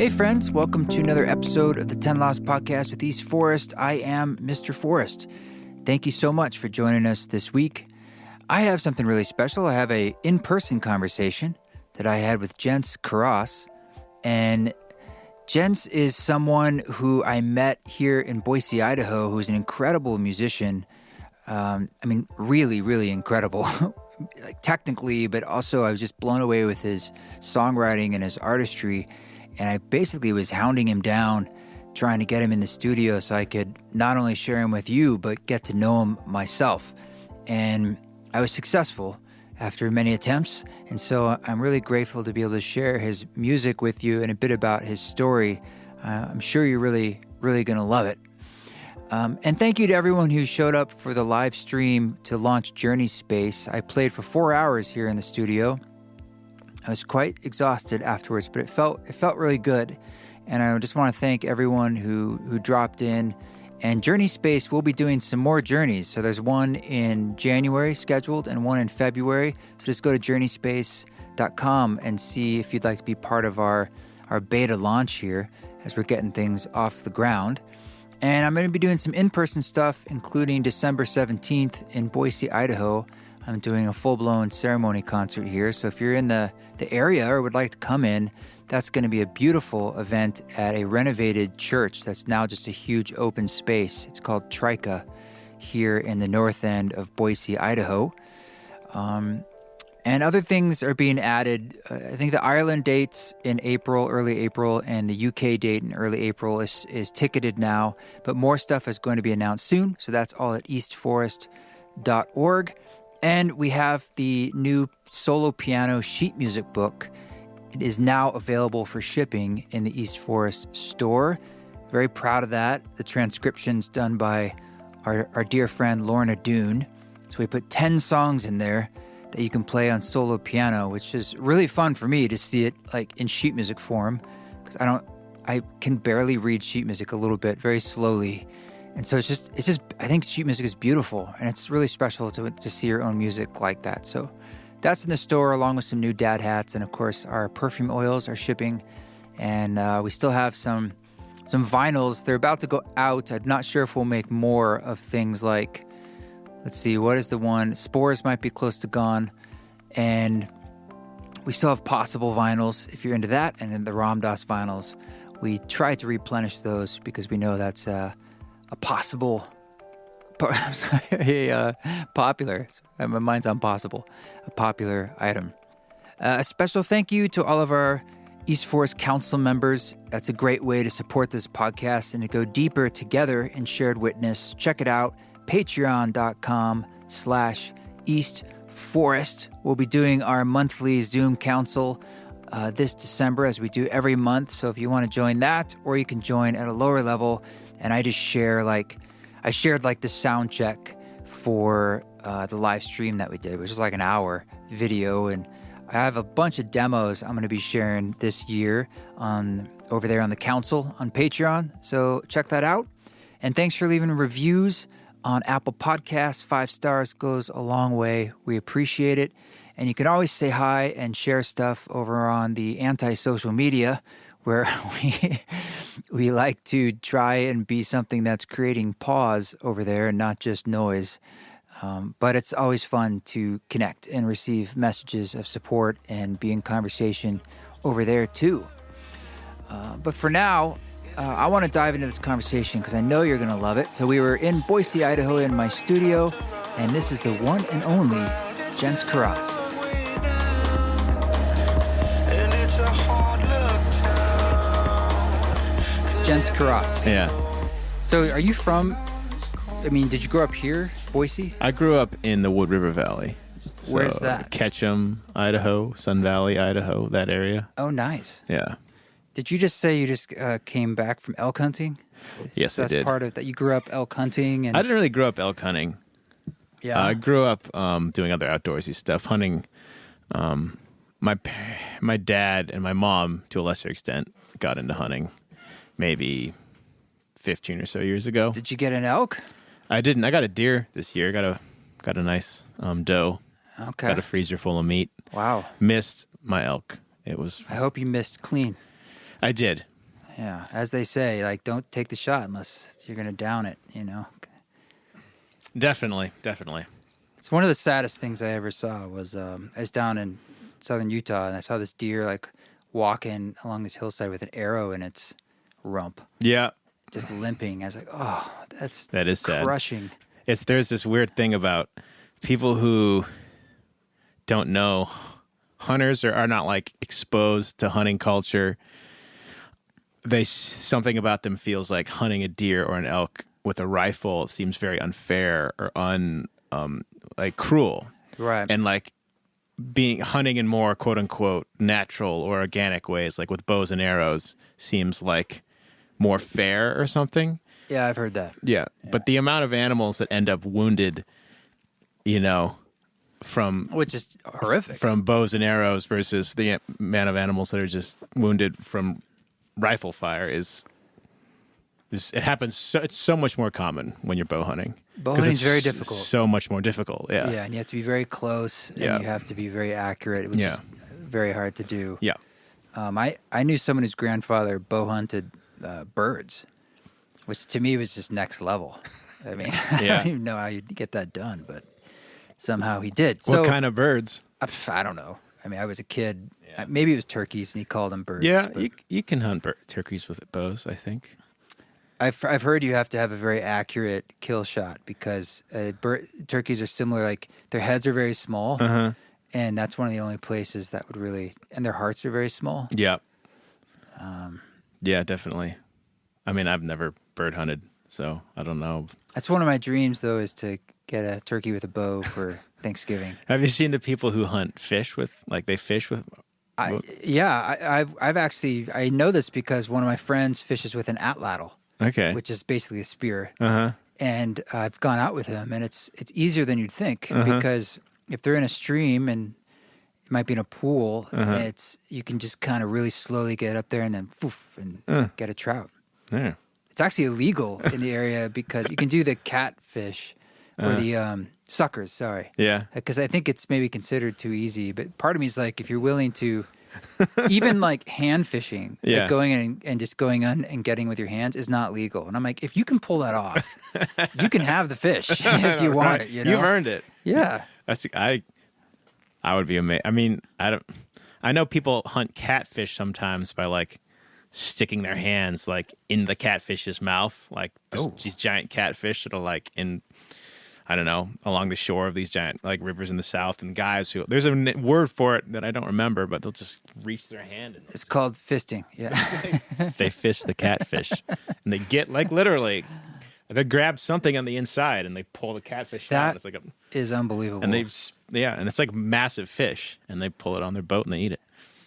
Hey friends, welcome to another episode of the 10 Lost Podcast with East Forest. I am Mr. Forrest. Thank you so much for joining us this week. I have something really special. I have a in-person conversation that I had with Jens Kuross. And Jens is someone who I met here in Boise, Idaho, who's an incredible musician. Really, really incredible. Like technically, but also I was just blown away with his songwriting and his artistry. And I basically was hounding him down, trying to get him in the studio so I could not only share him with you, but get to know him myself. And I was successful after many attempts. And so I'm really grateful to be able to share his music with you and a bit about his story. I'm sure you're really, really going to love it. And thank you to everyone who showed up for the live stream to launch Journey Space. I played for 4 hours here in the studio. I was quite exhausted afterwards, but it felt really good. And I just want to thank everyone who dropped in. And Journey Space, we'll be doing some more journeys. So there's one in January scheduled and one in February. So just go to journeyspace.com and see if you'd like to be part of our beta launch here as we're getting things off the ground. And I'm going to be doing some in-person stuff, including December 17th in Boise, Idaho. I'm doing a full-blown ceremony concert here. So if you're in the area or would like to come in, that's going to be a beautiful event at a renovated church that's now just a huge open space. It's called Trika here in the north end of Boise, Idaho. And other things are being added. I think the Ireland dates in April, early April, and the UK date in early April is ticketed now. But more stuff is going to be announced soon. So that's all at eastforest.org. And we have the new solo piano sheet music book. It is now available for shipping in the East Forest store. Very proud of that. The transcription's done by our dear friend Lorna Doone. So we put 10 songs in there that you can play on solo piano, which is really fun for me to see it like in sheet music form, because I can barely read sheet music a little bit, very slowly. And so it's just I think sheet music is beautiful, and it's really special to see your own music like that. So that's in the store, along with some new dad hats, and of course our perfume oils are shipping. And we still have some vinyls. They're about to go out. I'm not sure if we'll make more of things like, let's see, what is the one? Spores might be close to gone. And we still have Possible vinyls if you're into that, and then the Ram Dass vinyls. We try to replenish those because we know that's a possible, popular, my mind's on possible, a popular item. A special thank you to all of our East Forest Council members. That's a great way to support this podcast and to go deeper together in shared witness. Check it out, patreon.com/East Forest. We'll be doing our monthly Zoom council this December, as we do every month. So if you want to join that, or you can join at a lower level. And I just shared the sound check for the live stream that we did, which was like an hour video. And I have a bunch of demos I'm going to be sharing this year over there on the council on Patreon. So check that out. And thanks for leaving reviews on Apple Podcasts. 5 stars goes a long way. We appreciate it. And you can always say hi and share stuff over on the anti-social media, where we like to try and be something that's creating pause over there and not just noise. But it's always fun to connect and receive messages of support and be in conversation over there too. But for now, I want to dive into this conversation because I know you're going to love it. So we were in Boise, Idaho in my studio, and this is the one and only Jens Kuross. Jens Kuross. Yeah. So are you from, did you grow up here, Boise? I grew up in the Wood River Valley. So where's that? Ketchum, Idaho, Sun Valley, Idaho, that area. Oh, nice. Yeah. Did you just say you just came back from elk hunting? Yes, so I did. That's part of that. You grew up elk hunting? And I didn't really grow up elk hunting. Yeah. I grew up doing other outdoorsy stuff, hunting. My dad and my mom, to a lesser extent, got into hunting maybe 15 or so years ago. Did you get an elk? I didn't. I got a deer this year. Got a nice doe. Okay. Got a freezer full of meat. Wow. Missed my elk. It was. I hope you missed clean. I did. Yeah, as they say, like, don't take the shot unless you're going to down it, you know? Definitely. It's one of the saddest things I ever saw was I was down in southern Utah, and I saw this deer, like, walking along this hillside with an arrow in its rump. Yeah. Just limping. I was like, oh, that is crushing. Sad. There's this weird thing about people who don't know. Hunters are not, like, exposed to hunting culture. Something about them feels like hunting a deer or an elk with a rifle seems very unfair or like cruel. Right. And like hunting in more quote unquote natural or organic ways, like with bows and arrows, seems like more fair or something. Yeah, I've heard that. Yeah. But the amount of animals that end up wounded, you know, which is horrific, from bows and arrows versus the amount of animals that are just wounded from rifle fire is it happens. It's so much more common when you're bow hunting. Bow hunting is very difficult. So much more difficult. Yeah. Yeah, and you have to be very close, and you have to be very accurate, which is very hard to do. Yeah. I knew someone whose grandfather bow hunted birds, which to me was just next level. I mean, I don't even know how you'd get that done, but somehow he did. What kind of birds? I don't know. I mean, I was a kid. Yeah. Maybe it was turkeys, and he called them birds. Yeah, you can hunt turkeys with bows, I think. I've heard you have to have a very accurate kill shot because turkeys are similar. Like, their heads are very small, and that's one of the only places that would really... And their hearts are very small. Yeah. Yeah, definitely. I mean, I've never bird hunted, so I don't know. That's one of my dreams, though, is to get a turkey with a bow for Thanksgiving. Have you seen the people who hunt fish with, like, they fish with... I've actually... I know this because one of my friends fishes with an atlatl. Okay. Which is basically a spear. And I've gone out with him, and it's easier than you'd think because if they're in a stream and it might be in a pool, you can just kind of really slowly get up there and then poof and get a trout. Yeah. It's actually illegal in the area because you can do the catfish or the suckers. Sorry. Yeah. Because I think it's maybe considered too easy, but part of me is like, if you're willing to. Even like hand fishing, like going in and just going on and getting with your hands is not legal. And I'm like, if you can pull that off, you can have the fish if you want it. You know? You've earned it. Yeah, I would be amazed. I mean, I know people hunt catfish sometimes by like sticking their hands like in the catfish's mouth, like these giant catfish that are like in. I don't know, along the shore of these giant like rivers in the south, and guys who there's a word for it that I don't remember, but they'll just reach their hand. And it's called fisting. Yeah, they fist the catfish, and they get like literally, they grab something on the inside and they pull the catfish out. It's like is unbelievable. And and it's like massive fish, and they pull it on their boat and they eat it.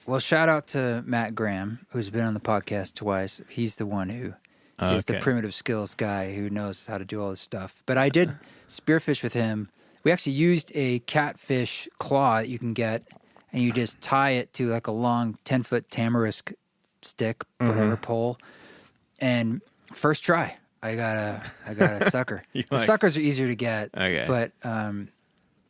Well, shout out to Matt Graham, who's been on the podcast twice. He's the one who. He's the primitive skills guy who knows how to do all this stuff. But I did spearfish with him. We actually used a catfish claw that you can get, and you just tie it to like a long 10-foot tamarisk stick, whatever pole. And first try, I got a sucker. The suckers are easier to get, but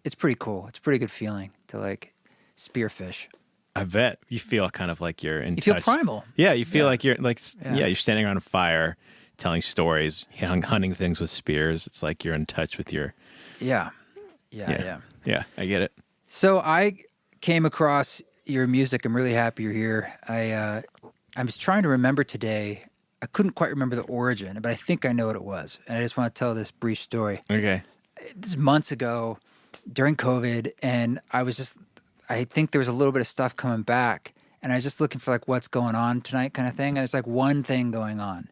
it's pretty cool. It's a pretty good feeling to like spearfish. I bet you feel kind of like you're in touch. You feel primal. Yeah, you feel like you're like you're standing around a fire, telling stories, hunting things with spears. It's like you're in touch with your. Yeah, I get it. So I came across your music. I'm really happy you're here. I was trying to remember today. I couldn't quite remember the origin, but I think I know what it was, and I just want to tell this brief story. Okay. This is months ago, during COVID, and I think there was a little bit of stuff coming back, and I was just looking for like what's going on tonight kind of thing. And there's like one thing going on,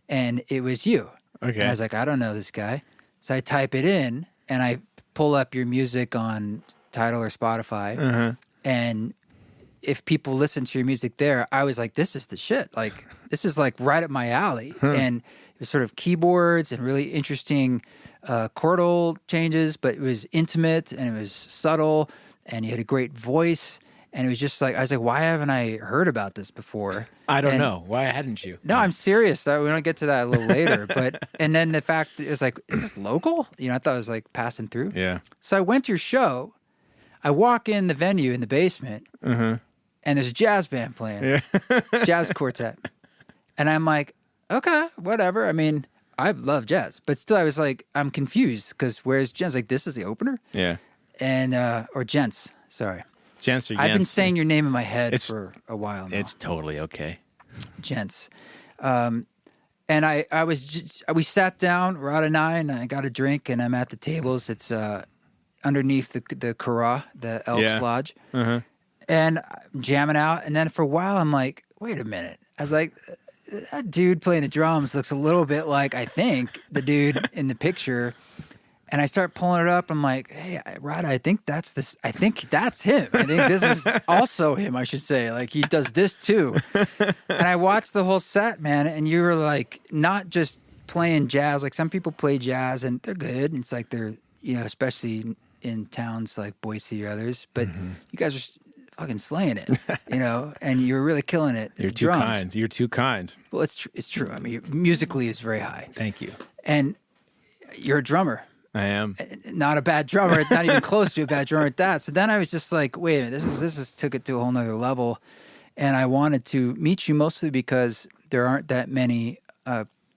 and it was you. Okay. And I was like, I don't know this guy. So I type it in, and I pull up your music on Tidal or Spotify. And if people listen to your music there, I was like, this is the shit. Like, this is like right up my alley. And it was sort of keyboards and really interesting chordal changes, but it was intimate and it was subtle. And you had a great voice, and it was just like, I was like, why haven't I heard about this before? I don't know. Why hadn't you? No, I'm serious. We're going to get to that a little later. And then the fact, it was like, is this local? You know, I thought it was like passing through. Yeah. So I went to your show. I walk in the venue in the basement, and there's a jazz band playing, jazz quartet. And I'm like, okay, whatever. I mean, I love jazz, but still I was like, I'm confused because where's Jens? Like, this is the opener? Yeah. And, or Gents, sorry. Gents or I've been Jens? saying your name in my head for a while now. It's totally okay. Gents. And we sat down, Rhye and I got a drink, and I'm at the tables. It's underneath the Kuross, the Elks Lodge. Uh-huh. And I'm jamming out. And then for a while, I'm like, wait a minute. I was like, that dude playing the drums looks a little bit like, I think, the dude in the picture. And I start pulling it up. I'm like, hey, Rhye, I think that's him. I think this is also him, I should say. Like, he does this too. And I watched the whole set, man. And you were like, not just playing jazz. Like, some people play jazz and they're good. And it's like they're, especially in towns like Boise or others. But you guys are fucking slaying it, and you're really killing it. You're too kind. You're too kind. Well, it's true. I mean, musically, it's very high. Thank you. And you're a drummer. I am. Not a bad drummer. Not even close to a bad drummer at that. So then I was just like, wait a minute, this is took it to a whole nother level. And I wanted to meet you mostly because there aren't that many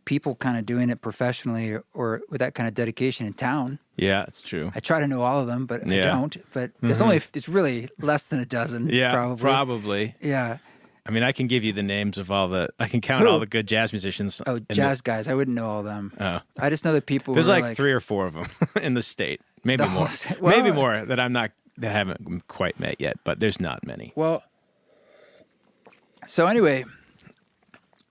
people kind of doing it professionally or with that kind of dedication in town. Yeah, it's true. I try to know all of them, but I don't. But it's really less than a dozen. Yeah, probably. Yeah. I mean, I can give you the names of I can count all the good jazz musicians. Oh, jazz guys. I wouldn't know all of them. Oh. I just know the people. There's like 3 or 4 of them in the state. Maybe more. Maybe more that I haven't quite met yet, but there's not many. Well, so anyway.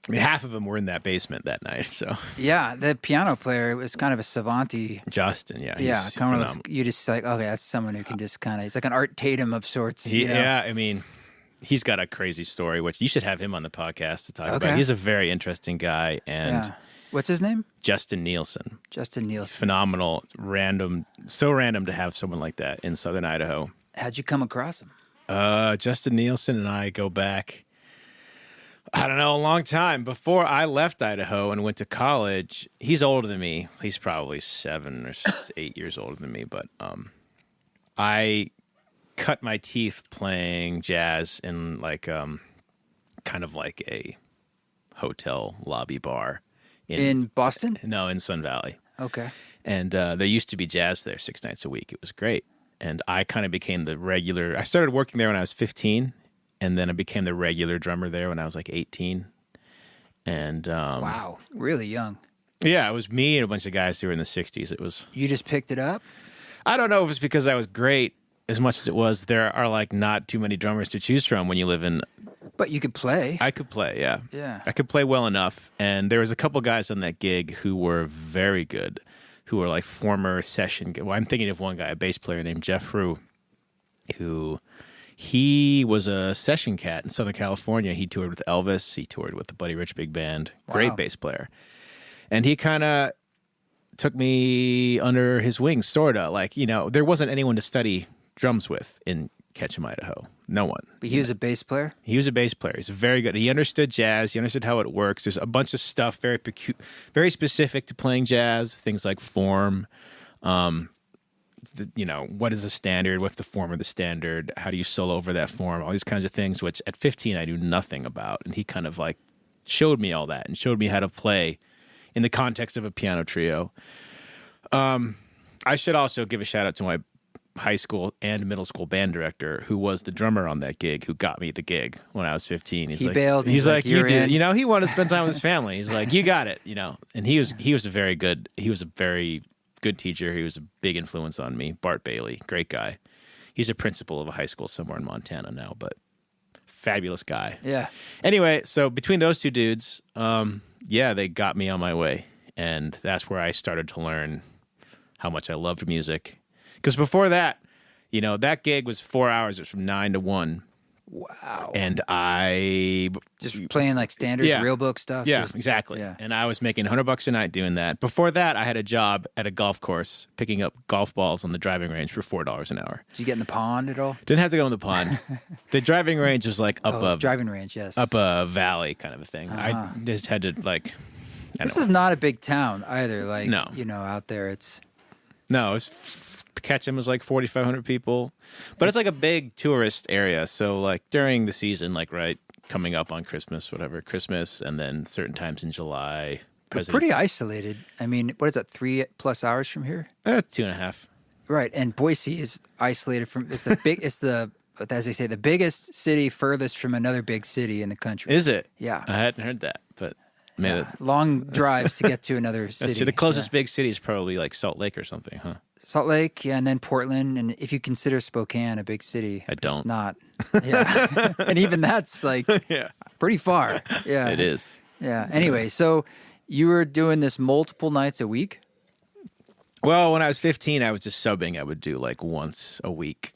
I mean, half of them were in that basement that night, so. Yeah, the piano player was kind of a savant-y. Justin, yeah. Yeah, kind of you just like, okay, that's someone who can just kind of, it's like an Art Tatum of sorts. Yeah, I mean, he's got a crazy story, which you should have him on the podcast to talk about. He's a very interesting guy. And what's his name? Justin Nielsen. Justin Nielsen. He's phenomenal, so random to have someone like that in southern Idaho. How'd you come across him? Justin Nielsen and I go back, I don't know, a long time. Before I left Idaho and went to college, he's older than me. He's probably 7 or 8 years older than me, but I cut my teeth playing jazz in like kind of like a hotel lobby bar in Boston? No, in Sun Valley. Okay. And there used to be jazz there 6 nights a week. It was great. And I kind of became the regular. I started working there when I was 15, and then I became the regular drummer there when I was like 18. And wow, really young. Yeah, it was me and a bunch of guys who were in the 60s. It was. You just picked it up? I don't know if it's because I was great as much as it was. There are like not too many drummers to choose from when you live in. But you could play. I could play, yeah. Yeah. I could play well enough. And there was a couple guys on that gig who were very good, who were like former session. Well, I'm thinking of one guy, a bass player named Jeff Rhye, who he was a session cat in Southern California. He toured with Elvis. He toured with the Buddy Rich Big Band. Great bass player. And he kind of took me under his wings, sort of. Like, you know, there wasn't anyone to study drums with in Ketchum, Idaho. No one. But he was a bass player? He was a bass player. He's very good. He understood jazz. He understood how it works. There's a bunch of stuff very specific to playing jazz, things like form. You know, what is a standard? What's the form of the standard? How do you solo over that form? All these kinds of things, which at 15 I knew nothing about. And he kind of like showed me all that and showed me how to play in the context of a piano trio. I should also give a shout out to my high school and middle school band director, who was the drummer on that gig, who got me the gig when I was 15. He bailed. He's like, you did. You know, he wanted to spend time with his family. He's like, you got it. You know, and he was a very good teacher. He was a big influence on me. Bart Bailey, great guy. He's a principal of a high school somewhere in Montana now, but fabulous guy. Yeah. Anyway, so between those two dudes, they got me on my way, and that's where I started to learn how much I loved music. Because before that, you know, that gig was 4 hours. It was from 9 to 1. Wow. And I... Just playing like standards, real book stuff? Yeah, exactly. Yeah. And I was making $100 a night doing that. Before that, I had a job at a golf course picking up golf balls on the driving range for $4 an hour. Did you get in the pond at all? Didn't have to go in the pond. The driving range was like driving range, yes. Up a valley kind of a thing. Uh-huh. I just had to like... This is not a big town either. Like, no. You know, out there it's... No, Ketchum was like 4,500 people, but it's like a big tourist area. So like during the season, like right, coming up on Christmas, whatever, Christmas, and then certain times in July. We're pretty isolated. I mean, what is that, 3+ hours from here? 2.5. Right, and Boise is isolated from, it's the, as they say, the biggest city furthest from another big city in the country. Is it? Yeah. I hadn't heard that, but man. Yeah. Long drives to get to another city. That's true. The closest big city is probably like Salt Lake or something, huh? Salt Lake, yeah, and then Portland, and if you consider Spokane a big city, I don't. It's not. Yeah, and even that's like pretty far. Yeah, it is. Yeah. Anyway, so you were doing this multiple nights a week? Well, when I was 15, I was just subbing. I would do like once a week,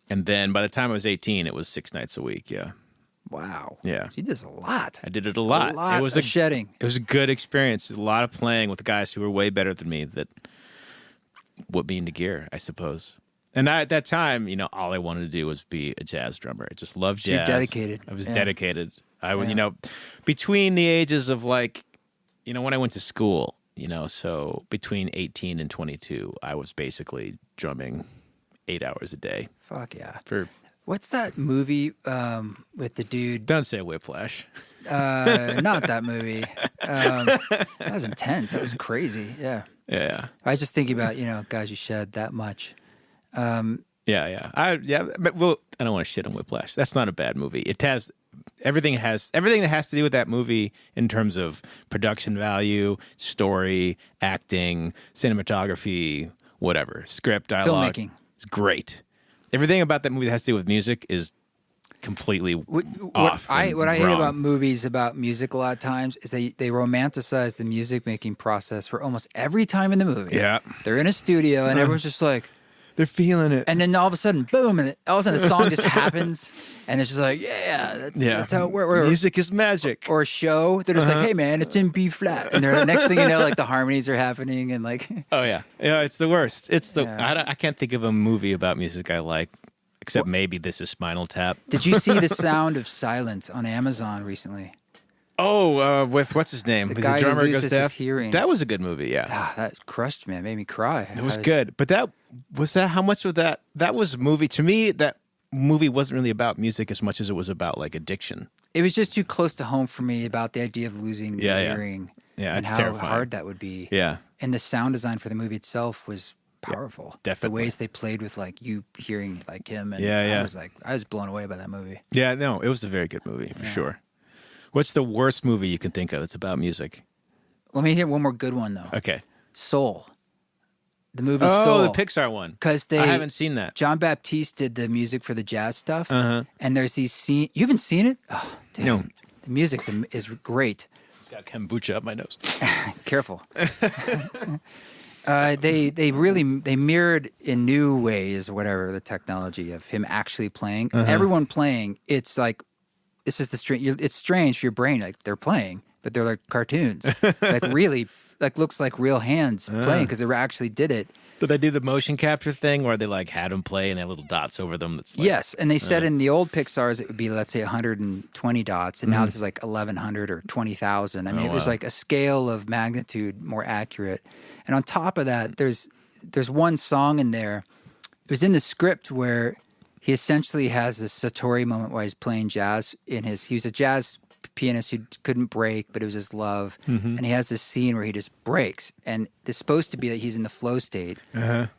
and then by the time I was 18, it was 6 nights a week. Yeah. Wow. Yeah. So you did this a lot. I did it a lot. It was shedding. It was a good experience. It was a lot of playing with guys who were way better than me that put me into gear, I suppose. And at that time, all I wanted to do was be a jazz drummer. I just loved jazz. You're dedicated. I was dedicated. I would, between the ages of like, when I went to school, so between 18 and 22, I was basically drumming 8 hours a day. Fuck yeah. What's that movie with the dude? Don't say Whiplash. Not that movie. That was intense. That was crazy. Yeah. Yeah. I was just thinking about, guys you shed that much. But, well, I don't want to shit on Whiplash. That's not a bad movie. It has everything that has to do with that movie in terms of production value, story, acting, cinematography, whatever, script, dialogue. Filmmaking. It's great. Everything about that movie that has to do with music is completely off. What I hate about movies about music a lot of times is they romanticize the music making process for almost every time in the movie. Yeah. They're in a studio and everyone's just like, they're feeling it. And then all of a sudden, boom, and all of a sudden the song just happens and it's just like, that's how it works. Music is magic. Or a show, they're just like, hey man, it's in B flat. And the next thing you know, like the harmonies are happening and like. Oh yeah. Yeah, it's the worst. I can't think of a movie about music I like. Except maybe This Is Spinal Tap. Did you see The Sound of Silence on Amazon recently? Oh, with what's his name? The guy drummer who loses goes deaf. his hearing. That was a good movie, yeah. Ah, that crushed me. It made me cry. It was good. But how much of that? That was a movie. To me, that movie wasn't really about music as much as it was about like addiction. It was just too close to home for me about the idea of losing your hearing. Yeah, and it's how terrifying. hard that would be. Yeah. And the sound design for the movie itself was powerful. Yeah, definitely. The ways they played with like you hearing like him, and I was blown away by that movie. Yeah, no, it was a very good movie for sure. What's the worst movie you can think of that's about music? Let me hear one more good one though. Okay. Soul. The movie Soul. Oh, the Pixar one. Because I haven't seen that. John Baptiste did the music for the jazz stuff, and there's these scenes. You haven't seen it? Oh, dude. No. The music is great. It's got kombucha up my nose. Careful. They mirrored in new ways, whatever the technology of him actually playing. Everyone playing, it's like it's just it's strange for your brain. Like they're playing, but they're like cartoons. Like really, like looks like real hands playing because they actually did it. Did they do the motion capture thing where they like had them play and they had little dots over them? That's like, yes, and they said in the old Pixar's it would be, let's say, 120 dots, and now this is like 1,100 or 20,000. I mean, it was like a scale of magnitude more accurate. And on top of that, there's one song in there. It was in the script where he essentially has this Satori moment while he's playing jazz. He was a jazz pianist who couldn't break, but it was his love. And he has this scene where he just breaks, and it's supposed to be that he's in the flow state.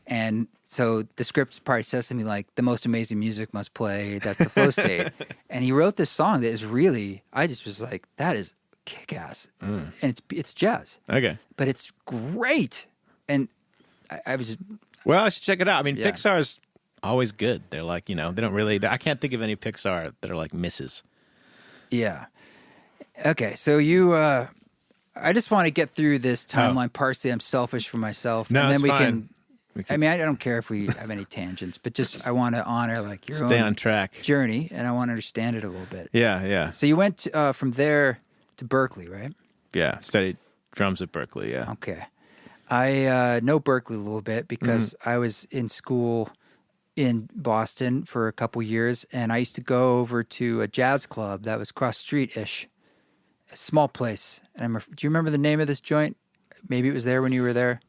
And so the script probably says something like, the most amazing music must play, that's the flow state. And he wrote this song that is really, I just was like, that is kick-ass. And it's jazz. Okay. But it's great. And I was just... Well, I should check it out. I mean, Pixar's always good. They're like, they don't really... I can't think of any Pixar that are like misses. Yeah. Okay, so I just want to get through this timeline. Partially, I'm selfish for myself. No, and then it's fine. I mean, I don't care if we have any tangents, but just I want to honor like your Stay own on track. journey, and I want to understand it a little bit. Yeah. So you went from there to Berklee, right? Yeah, studied drums at Berklee, yeah. Okay. I know Berklee a little bit because I was in school in Boston for a couple years, and I used to go over to a jazz club that was cross street-ish, a small place. And do you remember the name of this joint? Maybe it was there when you were there.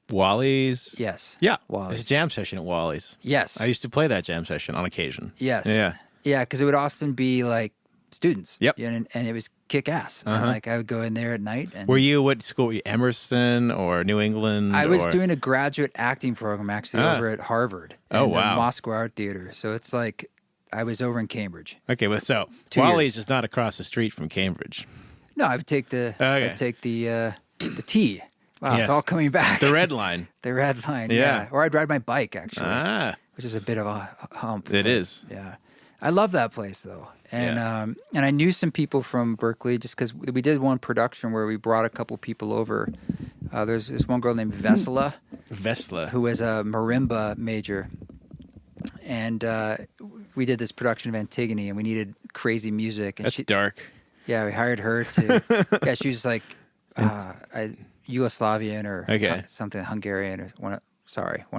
Wally's? Yes. Yeah. Wally's. There's a jam session at Wally's. Yes. I used to play that jam session on occasion. Yes. Yeah. Yeah, because it would often be like students. Yep. And it was kick ass. And like I would go in there at night. And What school were you? Emerson or New England? I was doing a graduate acting program actually over at Harvard. Oh, in wow. the Moscow Art Theater. So it's like I was over in Cambridge. Okay, well, so 2 Wally's years. is not across the street from Cambridge. No, I would take the T. Wow, Yes. it's all coming back. The red line. The red line. Yeah. Or I'd ride my bike actually, Ah, which is a bit of a hump. it is. Yeah. I love that place though. And and I knew some people from Berklee just because we did one production where we brought a couple people over. There's this one girl named Vesela who was a marimba major. And we did this production of Antigone and we needed crazy music. And That's dark. Yeah, we hired her to. Yeah, she was like Yugoslavian or something Hungarian or one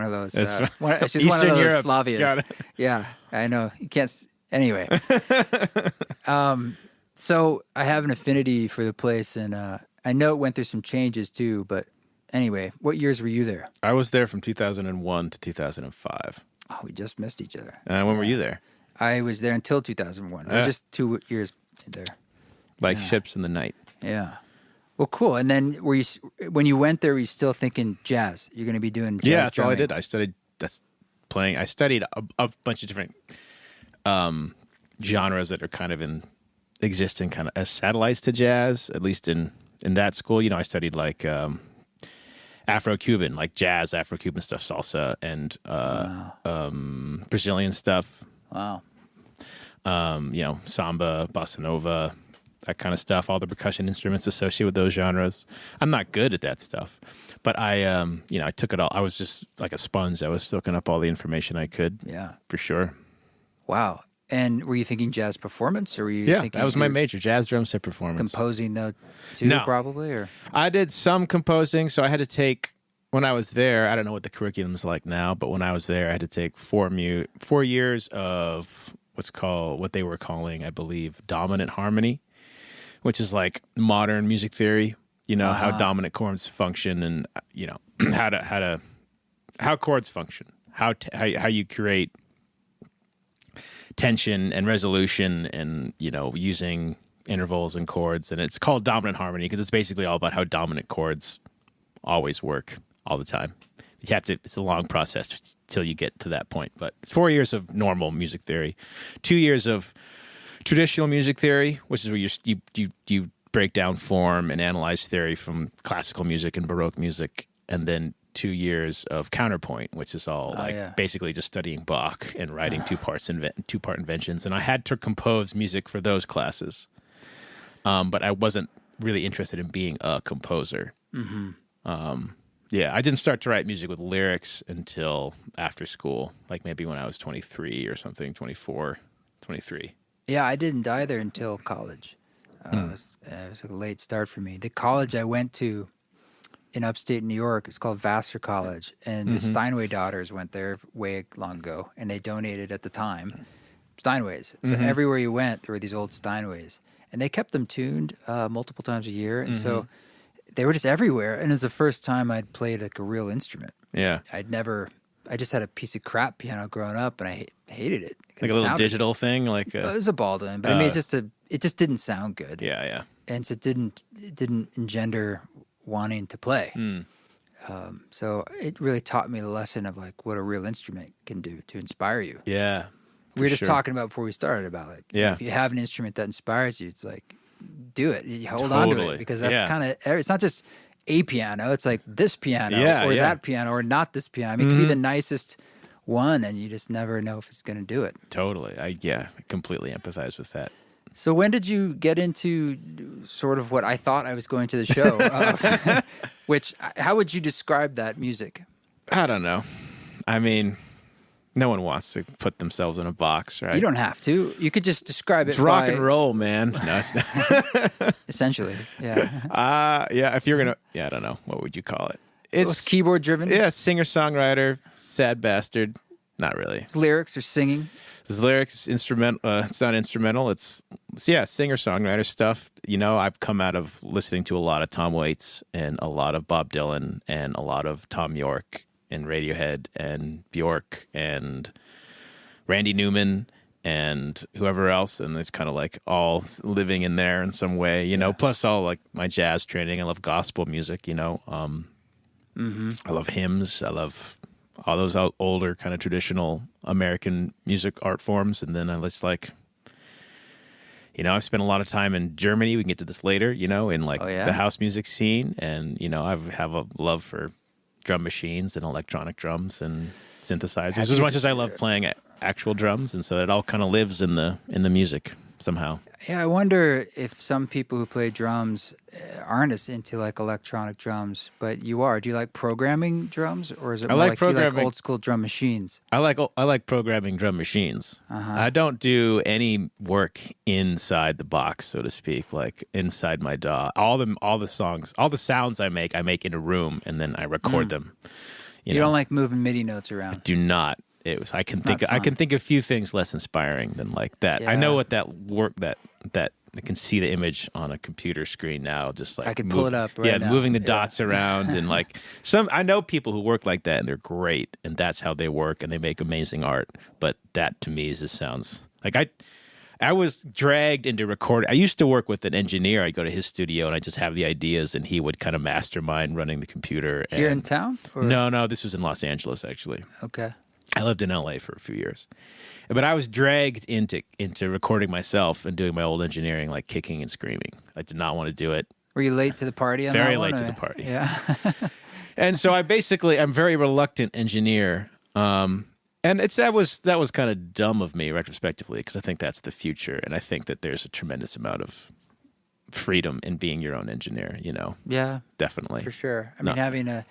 of those. She's one of Eastern those Europe. Slavias. Got it. Yeah, I know. You can't. Anyway, so I have an affinity for the place, and I know it went through some changes too. But anyway, what years were you there? I was there from 2001 to 2005. Oh, we just missed each other. When were you there? I was there until 2001. We were just 2 years there. Like ships in the night. Yeah. Well, cool. And then when you went there, were you still thinking jazz? You're going to be doing jazz That's all I drumming? did. I studied playing. I studied a bunch of different genres that are kind of existing kind of as satellites to jazz, at least in that school. I studied like Afro-Cuban, like jazz, Afro-Cuban stuff, salsa, and Brazilian stuff. Wow. Samba, bossa nova, that kind of stuff, all the percussion instruments associated with those genres. I'm not good at that stuff, but I took it all. I was just like a sponge. I was soaking up all the information I could. Yeah. For sure. Wow. And were you thinking jazz performance, or were you thinking that was my major, jazz drum set performance. composing though too, No. probably? Or I did some composing, so I had to take, when I was there, I don't know what the curriculum's like now, but when I was there, I had to take 4 years of what they were calling, I believe, dominant harmony, which is like modern music theory, how dominant chords function and, how chords function, how you create tension and resolution and, using intervals and chords. And it's called dominant harmony because it's basically all about how dominant chords always work all the time. It's a long process till you get to that point. But it's 4 years of normal music theory, 2 years of traditional music theory, which is where you break down form and analyze theory from classical music and Baroque music, and then 2 years of counterpoint, which is all basically just studying Bach and writing two-part inventions. And I had to compose music for those classes, but I wasn't really interested in being a composer. Mm-hmm. I didn't start to write music with lyrics until after school, like maybe when I was 23 or something, 24, 23. yeah, I didn't either until college. It was a late start for me. The college I went to in upstate New York, it's called Vassar College, and the Steinway daughters went there way long ago, and they donated at the time Steinways. So everywhere you went, there were these old Steinways, and they kept them tuned multiple times a year, and so they were just everywhere. And it was the first time I'd played like a real instrument. Yeah. I just had a piece of crap piano growing up, and I hated it. Like a little digital thing? Like it was a Baldwin, but I mean, it just didn't sound good. Yeah. And so it didn't engender wanting to play. So it really taught me the lesson of like what a real instrument can do to inspire you. Yeah. We were just talking about before we started about like, if you have an instrument that inspires you, it's like, do it. You hold on to it, because that's kind of, it's not just a piano. It's like this piano that piano or not this piano. I mean, it could be the nicest one, and you just never know if it's going to do it. Totally. I completely empathize with that. So when did you get into sort of what I thought I was going to the show? How would you describe that music? I don't know. I mean, no one wants to put themselves in a box, right? You don't have to. You could just describe it. It's rock and roll, man. No, it's not. Essentially, yeah. If you're gonna, I don't know. What would you call it? It's keyboard driven. Yeah, singer-songwriter, sad bastard. Not really. It's lyrics or singing. It's lyrics, it's instrumental. It's not instrumental. It's singer-songwriter stuff. I've come out of listening to a lot of Tom Waits and a lot of Bob Dylan and a lot of Tom York and Radiohead and Bjork and Randy Newman and whoever else, and it's kind of like all living in there in some way, you know. Plus all like my jazz training. I love gospel music, you know. I love hymns. I love all those older kind of traditional American music art forms, and then I just like, you know, I've spent a lot of time in Germany. We can get to this later, you know, in like the house music scene, and you know, I have a love for drum machines and electronic drums and synthesizers as much as I love playing actual drums, and so it all kind of lives in the music somehow. Yeah, I wonder if some people who play drums aren't as into like electronic drums, but you are. Do you like programming drums, or is it more like you like old school drum machines? I like programming drum machines. I don't do any work inside the box, so to speak, like inside my DAW. All the songs, all the sounds I make in a room, and then I record them. You know? Don't like moving MIDI notes around. I do not. I can think of few things less inspiring than like that. Yeah. I know what that work that I can see the image on a computer screen now, just like I could pull it up right now. Moving the dots around and like I know people who work like that and they're great, and that's how they work and they make amazing art. But that to me just sounds like I was dragged into recording. I used to work with an engineer. I'd go to his studio and I just have the ideas, and he would kind of mastermind running the computer. Here in town? Or? No, this was in Los Angeles actually. Okay. I lived in LA for a few years, but I was dragged into recording myself and doing my old engineering, like kicking and screaming. I did not want to do it. Were you late to the party on that one? Very late to the party. Yeah. And so I'm very reluctant engineer. And that was kind of dumb of me retrospectively, because I think that's the future. And I think that there's a tremendous amount of freedom in being your own engineer, you know? Yeah. Definitely. For sure. I mean, having a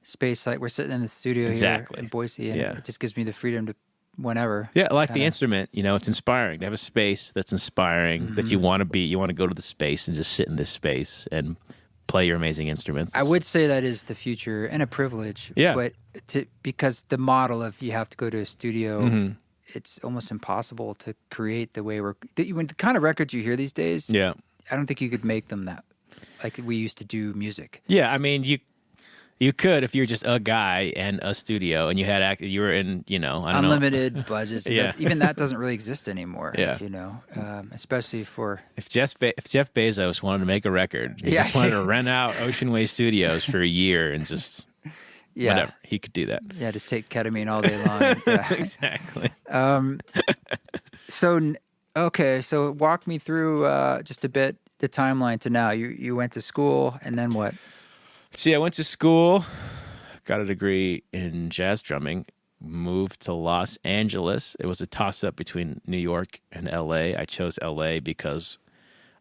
space like we're sitting in the studio here in Boise, and it just gives me the freedom to whenever. Yeah, like the instrument, you know, it's inspiring to have a space that's inspiring, that you want to go to the space and just sit in this space and play your amazing instruments. I would say that is the future and a privilege. Yeah. But because the model of you have to go to a studio, it's almost impossible to create the way the kind of records you hear these days. Yeah. I don't think you could make them that like we used to do music. Yeah, I mean, you could if you're just a guy and a studio and you were in, you know, I don't unlimited budgets. Yeah. But even that doesn't really exist anymore. Yeah. You know, especially for if Jeff Bezos wanted to make a record, he just wanted to rent out Ocean Way Studios for a year and just whatever, he could do that. Yeah, just take ketamine all day long. Yeah. Exactly. So walk me through just a bit the timeline to now. You went to school, and then what? See, I went to school, got a degree in jazz drumming, moved to Los Angeles. It was a toss-up between New York and L.A. I chose L.A. because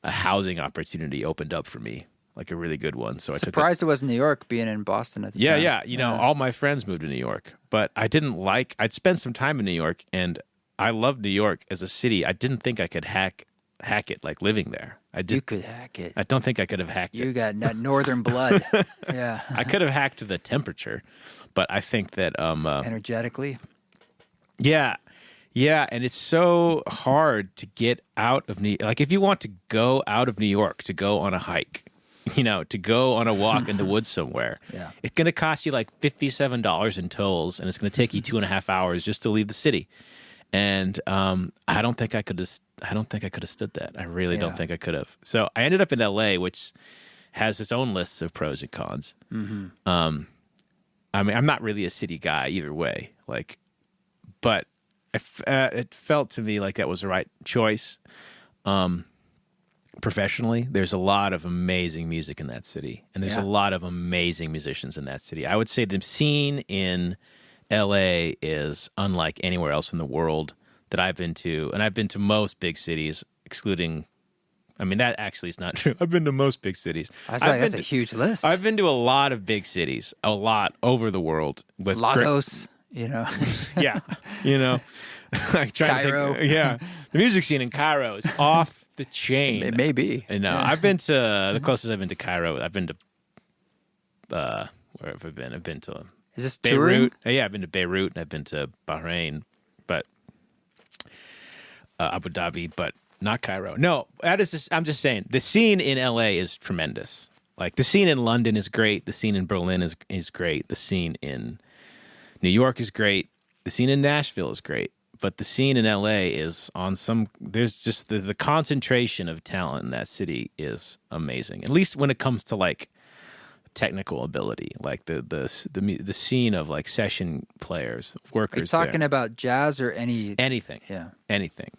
a housing opportunity opened up for me, like a really good one. So Surprised it wasn't New York, being in Boston at the time. Yeah. You know, all my friends moved to New York, but I'd spent some time in New York, and I loved New York as a city. I didn't think I could hack it, like living there. You could hack it. I don't think I could have hacked it. You got that northern blood. Yeah. I could have hacked the temperature, but I think that energetically. Yeah, and it's so hard to get out of New York. Like if you want to go out of New York to go on a hike, you know, to go on a walk in the woods somewhere, it's going to cost you like $57 in tolls, and it's going to take you 2.5 hours just to leave the city. And I don't think I could have stood that. I really don't think I could have. So I ended up in LA, which has its own lists of pros and cons. Mm-hmm. I mean, I'm not really a city guy either way. Like, but it felt to me like that was the right choice. Professionally, there's a lot of amazing music in that city, and there's a lot of amazing musicians in that city. I would say the scene in LA is unlike anywhere else in the world that I've been to. And I've been to most big cities, excluding, I mean, that actually is not true. I've been to most big cities. That's a huge list. I've been to a lot of big cities, a lot over the world. With Lagos, you know. Yeah, you know. Cairo. The music scene in Cairo is off the chain. It may be. No, I've been to, the closest I've been to Cairo, I've been to, where have I been? I've been to Is this Beirut. touring? Yeah, I've been to Beirut, and I've been to Bahrain, but Abu Dhabi, but not Cairo. No, I'm just saying, the scene in LA is tremendous. Like, the scene in London is great. The scene in Berlin is great. The scene in New York is great. The scene in Nashville is great. But the scene in LA is on some. There's just the concentration of talent in that city is amazing. At least when it comes to like technical ability, like the scene of like session players, workers. Are you talking about jazz or anything? Yeah, anything.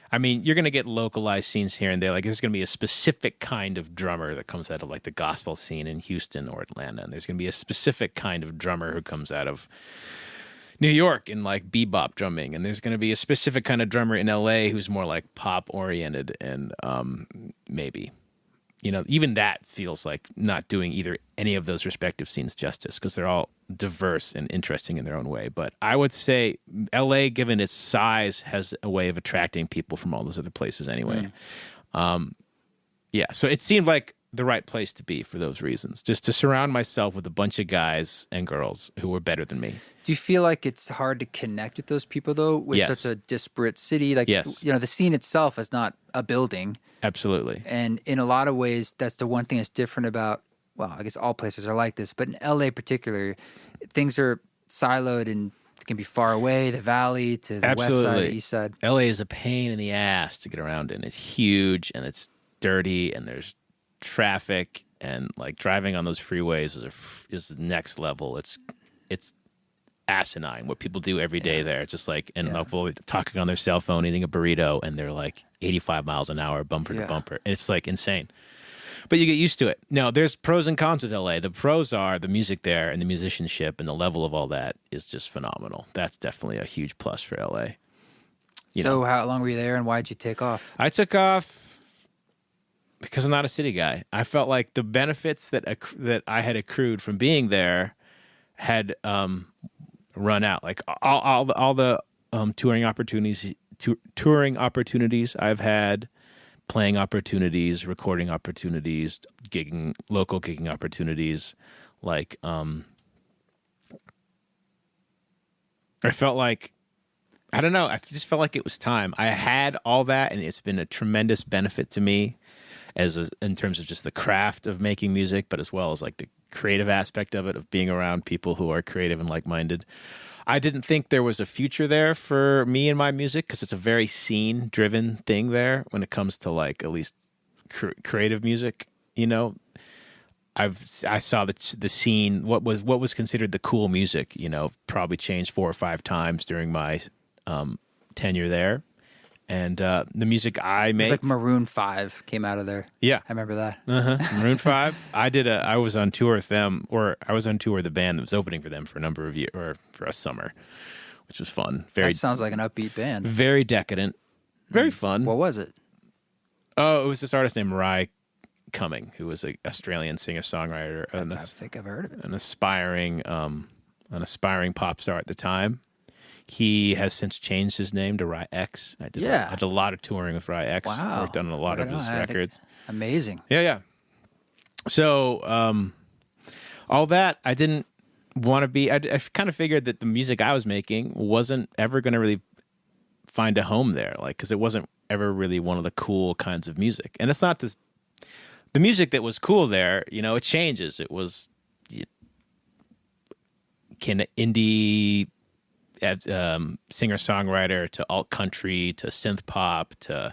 I mean, you're going to get localized scenes here and there. Like, there's going to be a specific kind of drummer that comes out of, like, the gospel scene in Houston or Atlanta. And there's going to be a specific kind of drummer who comes out of New York in, like, bebop drumming. And there's going to be a specific kind of drummer in L.A. who's more, like, pop-oriented and maybe. You know, even that feels like not doing either any of those respective scenes justice because they're all diverse and interesting in their own way. But I would say LA, given its size, has a way of attracting people from all those other places anyway. Yeah, so it seemed like the right place to be for those reasons, just to surround myself with a bunch of guys and girls who were better than me. Do you feel like it's hard to connect with those people, though, with Yes. such a disparate city? Like, Yes. you know, the scene itself is not a building. Absolutely. And in a lot of ways, that's the one thing that's different about, well, I guess all places are like this, but in LA particular, things are siloed and can be far away, the valley to the west side, the east side. LA is a pain in the ass to get around in. It's huge and it's dirty and there's traffic and like driving on those freeways is the next level. It's asinine what people do every day there. It's just like, and they're talking on their cell phone, eating a burrito, and they're like 85 miles an hour, bumper to bumper. It's like insane. But you get used to it. Now, there's pros and cons with LA. The pros are the music there and the musicianship and the level of all that is just phenomenal. That's definitely a huge plus for LA. So how long were you there and why'd you take off? I took off because I'm not a city guy. I felt like the benefits that I had accrued from being there had run out. Like all the touring opportunities I've had, playing opportunities, recording opportunities, local gigging opportunities. Like I felt like, I don't know, I just felt like it was time. I had all that, and it's been a tremendous benefit to me in terms of just the craft of making music, but as well as like the creative aspect of it, of being around people who are creative and like-minded. I didn't think there was a future there for me and my music because it's a very scene-driven thing there when it comes to like at least creative music. You know, I saw the scene, what was considered the cool music, you know, probably changed 4 or 5 times during my tenure there. And the music I made, It's like Maroon 5 came out of there. Yeah, I remember that. Maroon 5. I was on tour with them, or I was on tour with the band that was opening for them for a number of years, or for a summer, which was fun. That sounds like an upbeat band. Very decadent, very fun. What was it? Oh, it was this artist named Rhye Cumming, who was an Australian singer-songwriter. I think I've heard of it. An aspiring pop star at the time. He has since changed his name to Rhye X. I did a lot of touring with Rhye X. Wow. Worked on a lot of his records. Amazing. Yeah. So all that, I didn't want to be... I kind of figured that the music I was making wasn't ever going to really find a home there, like, because it wasn't ever really one of the cool kinds of music. And it's not this... The music that was cool there, you know, it changes. It was indie... singer-songwriter to alt country to synth pop to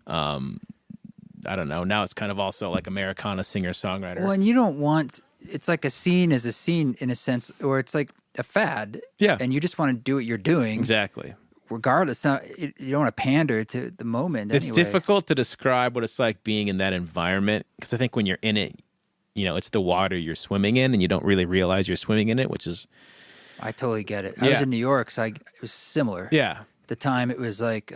I don't know, now it's kind of also like Americana singer-songwriter. Well, and you don't want, it's like a scene is a scene in a sense, or it's like a fad. Yeah. And you just want to do what you're doing. Exactly. Regardless, you don't want to pander to the moment. It's anyway. difficult to describe what it's like being in that environment, because I think when you're in it, you know, it's the water you're swimming in and you don't really realize you're swimming in it, which is... I totally get it. I was in New York, so it was similar. Yeah. At the time, it was like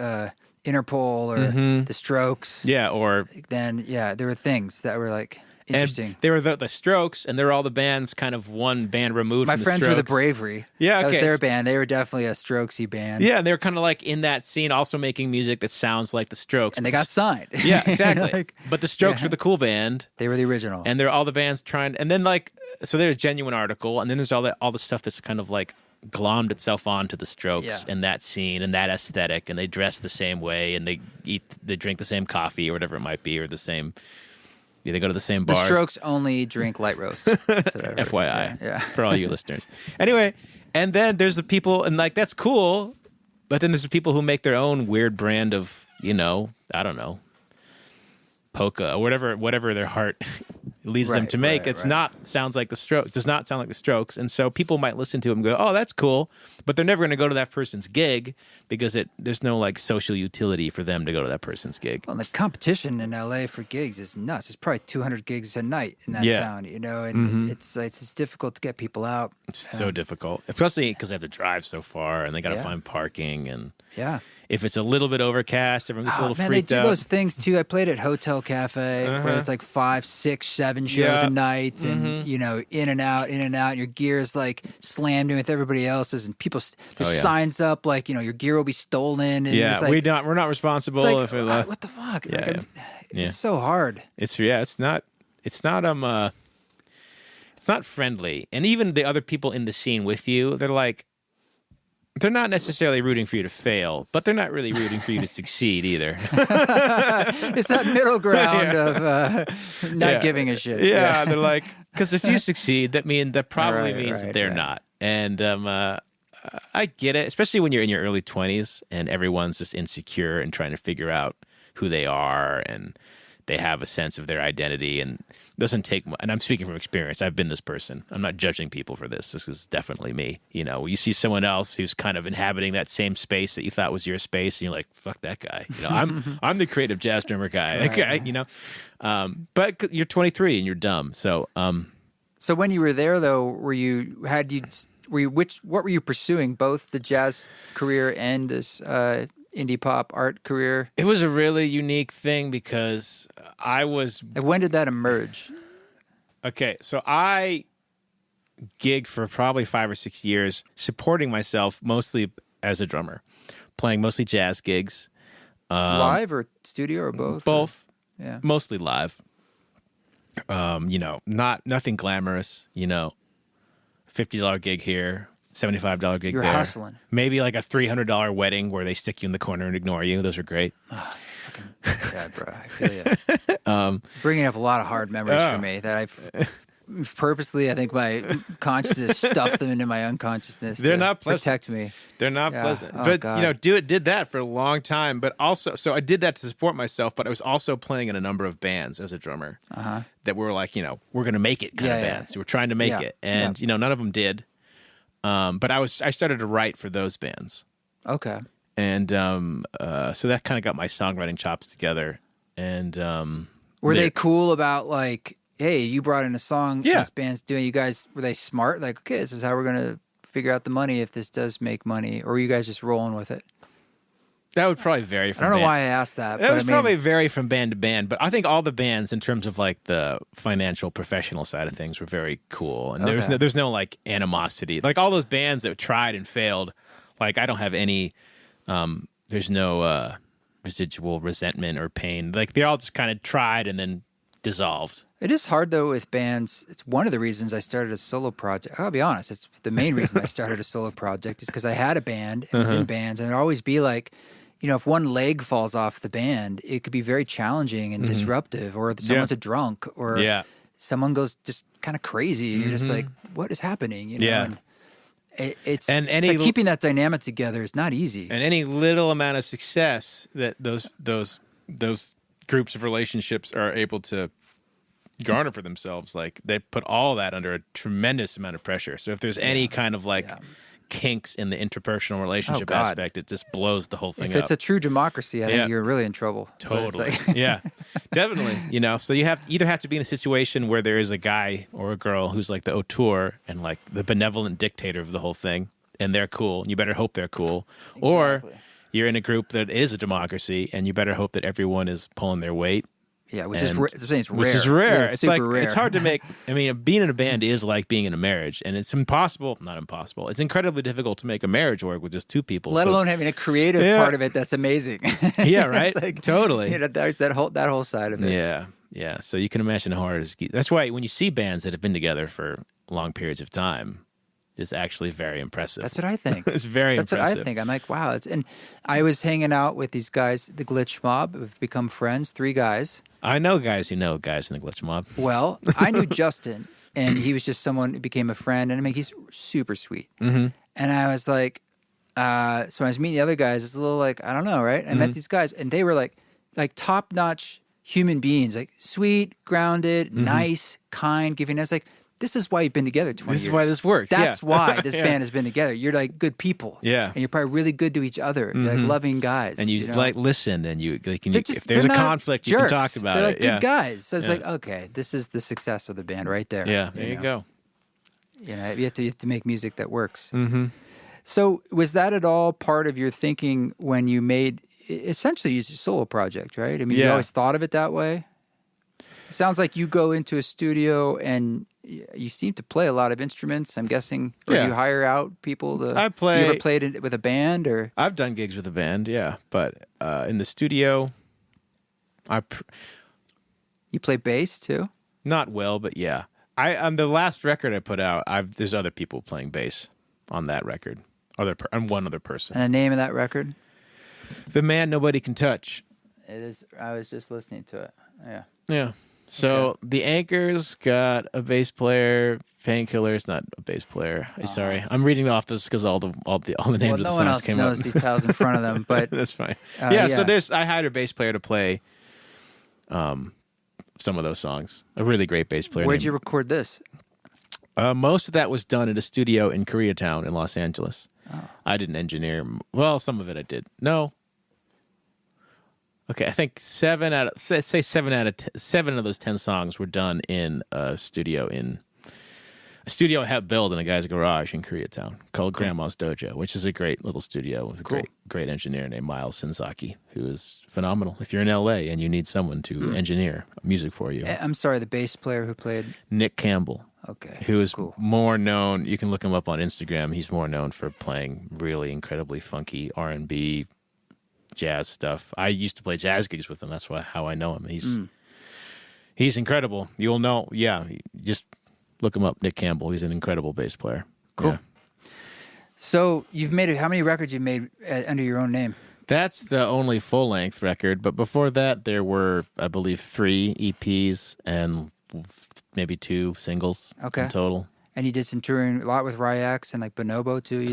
Interpol or The Strokes. Yeah, or... Then, there were things that were like interesting. And they were the Strokes, and they were all the bands kind of one band removed from the Strokes. My friends were the Bravery. Yeah, that okay. was their band. They were definitely a Strokesy band. Yeah, and they were kind of like in that scene, also making music that sounds like the Strokes. And they got signed. Yeah, exactly. But the Strokes were the cool band. They were the original. And they're all the bands trying... And then like... So they're a genuine article, and then there's all the stuff that's kind of like glommed itself onto the Strokes and that scene and that aesthetic, and they dress the same way, and they drink the same coffee or whatever it might be, or the same... Yeah, they go to the same bars. The Strokes only drink light roast. FYI, yeah. for all you listeners. Anyway, and then there's the people, and like that's cool, But then there's people who make their own weird brand of, I don't know, polka or whatever their heart leads them to make. Does not sound like the Strokes. And so people might listen to them and go, oh, that's cool. But they're never going to go to that person's gig because there's no like social utility for them to go to that person's gig. Well, the competition in LA for gigs is nuts. It's probably 200 gigs a night in that town, and it's difficult to get people out. It's so difficult, especially because they have to drive so far and they got to find parking. And if it's a little bit overcast, everyone gets a little freaked out. They do those things too. I played at Hotel Cafe where it's like 5, 6, 7 shows a night, and in and out. And your gear is like slammed in with everybody else's, and people there's signs up like your gear will be stolen. And it's like, we're not responsible like, if what the fuck? It's so hard. It's not friendly, and even the other people in the scene with you, they're not necessarily rooting for you to fail, but they're not really rooting for you to succeed either. It's that middle ground of not giving a shit. Yeah, they're like, because if you succeed, that probably means that they're not. And I get it, especially when you're in your early 20s and everyone's just insecure and trying to figure out who they are, and they have a sense of their identity, and it doesn't take. And I'm speaking from experience. I've been this person. I'm not judging people for this. This is definitely me. You see someone else who's kind of inhabiting that same space that you thought was your space, and you're like, "Fuck that guy." I'm the creative jazz drummer guy. But you're 23 and you're dumb. So when you were there, though, what were you pursuing? Both the jazz career and this indie pop art career? It was a really unique thing because When did that emerge? Okay, so I gigged for probably 5 or 6 years, supporting myself mostly as a drummer, playing mostly jazz gigs. Live or studio or both? Both. Yeah. Mostly live. Nothing glamorous, $50 gig here, $75 gig You're there. hustling. Maybe like a $300 wedding where they stick you in the corner and ignore you. Those are great. Oh, fucking God, bro. I feel you. Bringing up a lot of hard memories for me that I've purposely, I think my consciousness stuffed them into my unconsciousness. They're to not pleasant. Protect me. They're not pleasant. Oh, but, God. did that for a long time. But also, so I did that to support myself, but I was also playing in a number of bands as a drummer that were like, we're going to make it kind of bands. We're trying to make it. And, none of them did. But I started to write for those bands. Okay. And so that kind of got my songwriting chops together. And were they cool about like, hey, you brought in a song this band's doing? You guys, were they smart? Like, okay, this is how we're going to figure out the money if this does make money. Or were you guys just rolling with it? That would probably vary from I don't know why I asked that. It would probably vary from band to band, but I think all the bands, in terms of like the financial, professional side of things, were very cool. And there's no like animosity. Like all those bands that tried and failed, like I don't have any, there's no residual resentment or pain. Like they all just kind of tried and then dissolved. It is hard though with bands. It's one of the reasons I started a solo project. I'll be honest. It's the main reason I started a solo project is because I had a band and was in bands, and it'd always be like, if one leg falls off the band, it could be very challenging and disruptive, or someone's a drunk, or someone goes just kind of crazy, and you're just like, what is happening? And it's like keeping that dynamic together is not easy. And any little amount of success that those groups of relationships are able to garner for themselves, like they put all that under a tremendous amount of pressure. So if there's any kind of like kinks in the interpersonal relationship aspect, it just blows the whole thing up. If it's a true democracy, I think you're really in trouble. Totally. Definitely. So you either have to be in a situation where there is a guy or a girl who's like the auteur and like the benevolent dictator of the whole thing, and they're cool, and you better hope they're cool. Exactly. Or you're in a group that is a democracy, and you better hope that everyone is pulling their weight. Yeah, which is rare. Which is rare. Yeah, it's super like rare. It's hard to make. I mean, being in a band is like being in a marriage, and it's impossible. Not impossible. It's incredibly difficult to make a marriage work with just two people. Let alone having a creative part of it that's amazing. Yeah, right. Like, totally. There's that whole side of it. Yeah. So you can imagine how hard it is. That's why when you see bands that have been together for long periods of time, it's actually very impressive. That's what I think. It's very impressive. That's what I think. I'm like, wow. And I was hanging out with these guys, the Glitch Mob. We've become friends. 3 guys. I know guys who know guys in the Glitch Mob. Well, I knew Justin, and he was just someone who became a friend, and he's super sweet. Mm-hmm. And I was like, So when I was meeting the other guys, it's a little like, I don't know, right? I met these guys, and they were like top-notch human beings, like sweet, grounded, nice, kind, giving us like, this is why you've been together 20 years. This is why this works. That's why this band has been together. You're like good people. Yeah. And you're probably really good to each other. You're like loving guys. And you know? like listen, and you like, if they're there's a not conflict, jerks. you can talk about they're it. like good guys. So it's like, okay, this is the success of the band right there. Yeah, there you know? go. You know, you have to make music that works. Mm-hmm. So was that at all part of your thinking when you made, essentially it's a solo project, right? I mean, you always thought of it that way? It sounds like you go into a studio and you seem to play a lot of instruments, I'm guessing. Or you hire out people to... I play... You ever played it with a band? Or I've done gigs with a band, yeah. But in the studio, you play bass too? Not well, but yeah. On the last record I put out, there's other people playing bass on that record. And one other person. And the name of that record? The Man Nobody Can Touch. It is. I was just listening to it. Yeah. Yeah. So the Anchors got a bass player. Painkiller's not a bass player. Sorry, I'm reading off this because all the names of the songs came up. No one else knows these titles in front of them, but that's fine. So I hired a bass player to play some of those songs. A really great bass player. Where'd you record this? Most of that was done in a studio in Koreatown in Los Angeles. Oh. I didn't engineer. Well, some of it I did. No. Okay, I think 7 of those 10 songs were done in a studio I helped build in a guy's garage in Koreatown called Grandma's Dojo, which is a great little studio with a great engineer named Miles Senzaki, who is phenomenal. If you're in LA and you need someone to engineer music for you. I'm sorry, the bass player who played? Nick Campbell. Okay. Who is more known, you can look him up on Instagram, he's more known for playing really incredibly funky R&B, jazz stuff. I used to play jazz gigs with him. That's how I know him. He's incredible. You'll know. Yeah, just look him up, Nick Campbell. He's an incredible bass player. Cool. Yeah. So you've made how many records you've made under your own name? That's the only full length record. But before that, there were, I believe, 3 EPs and maybe 2 singles in total. And you did some touring a lot with Rhye and like Bonobo too. I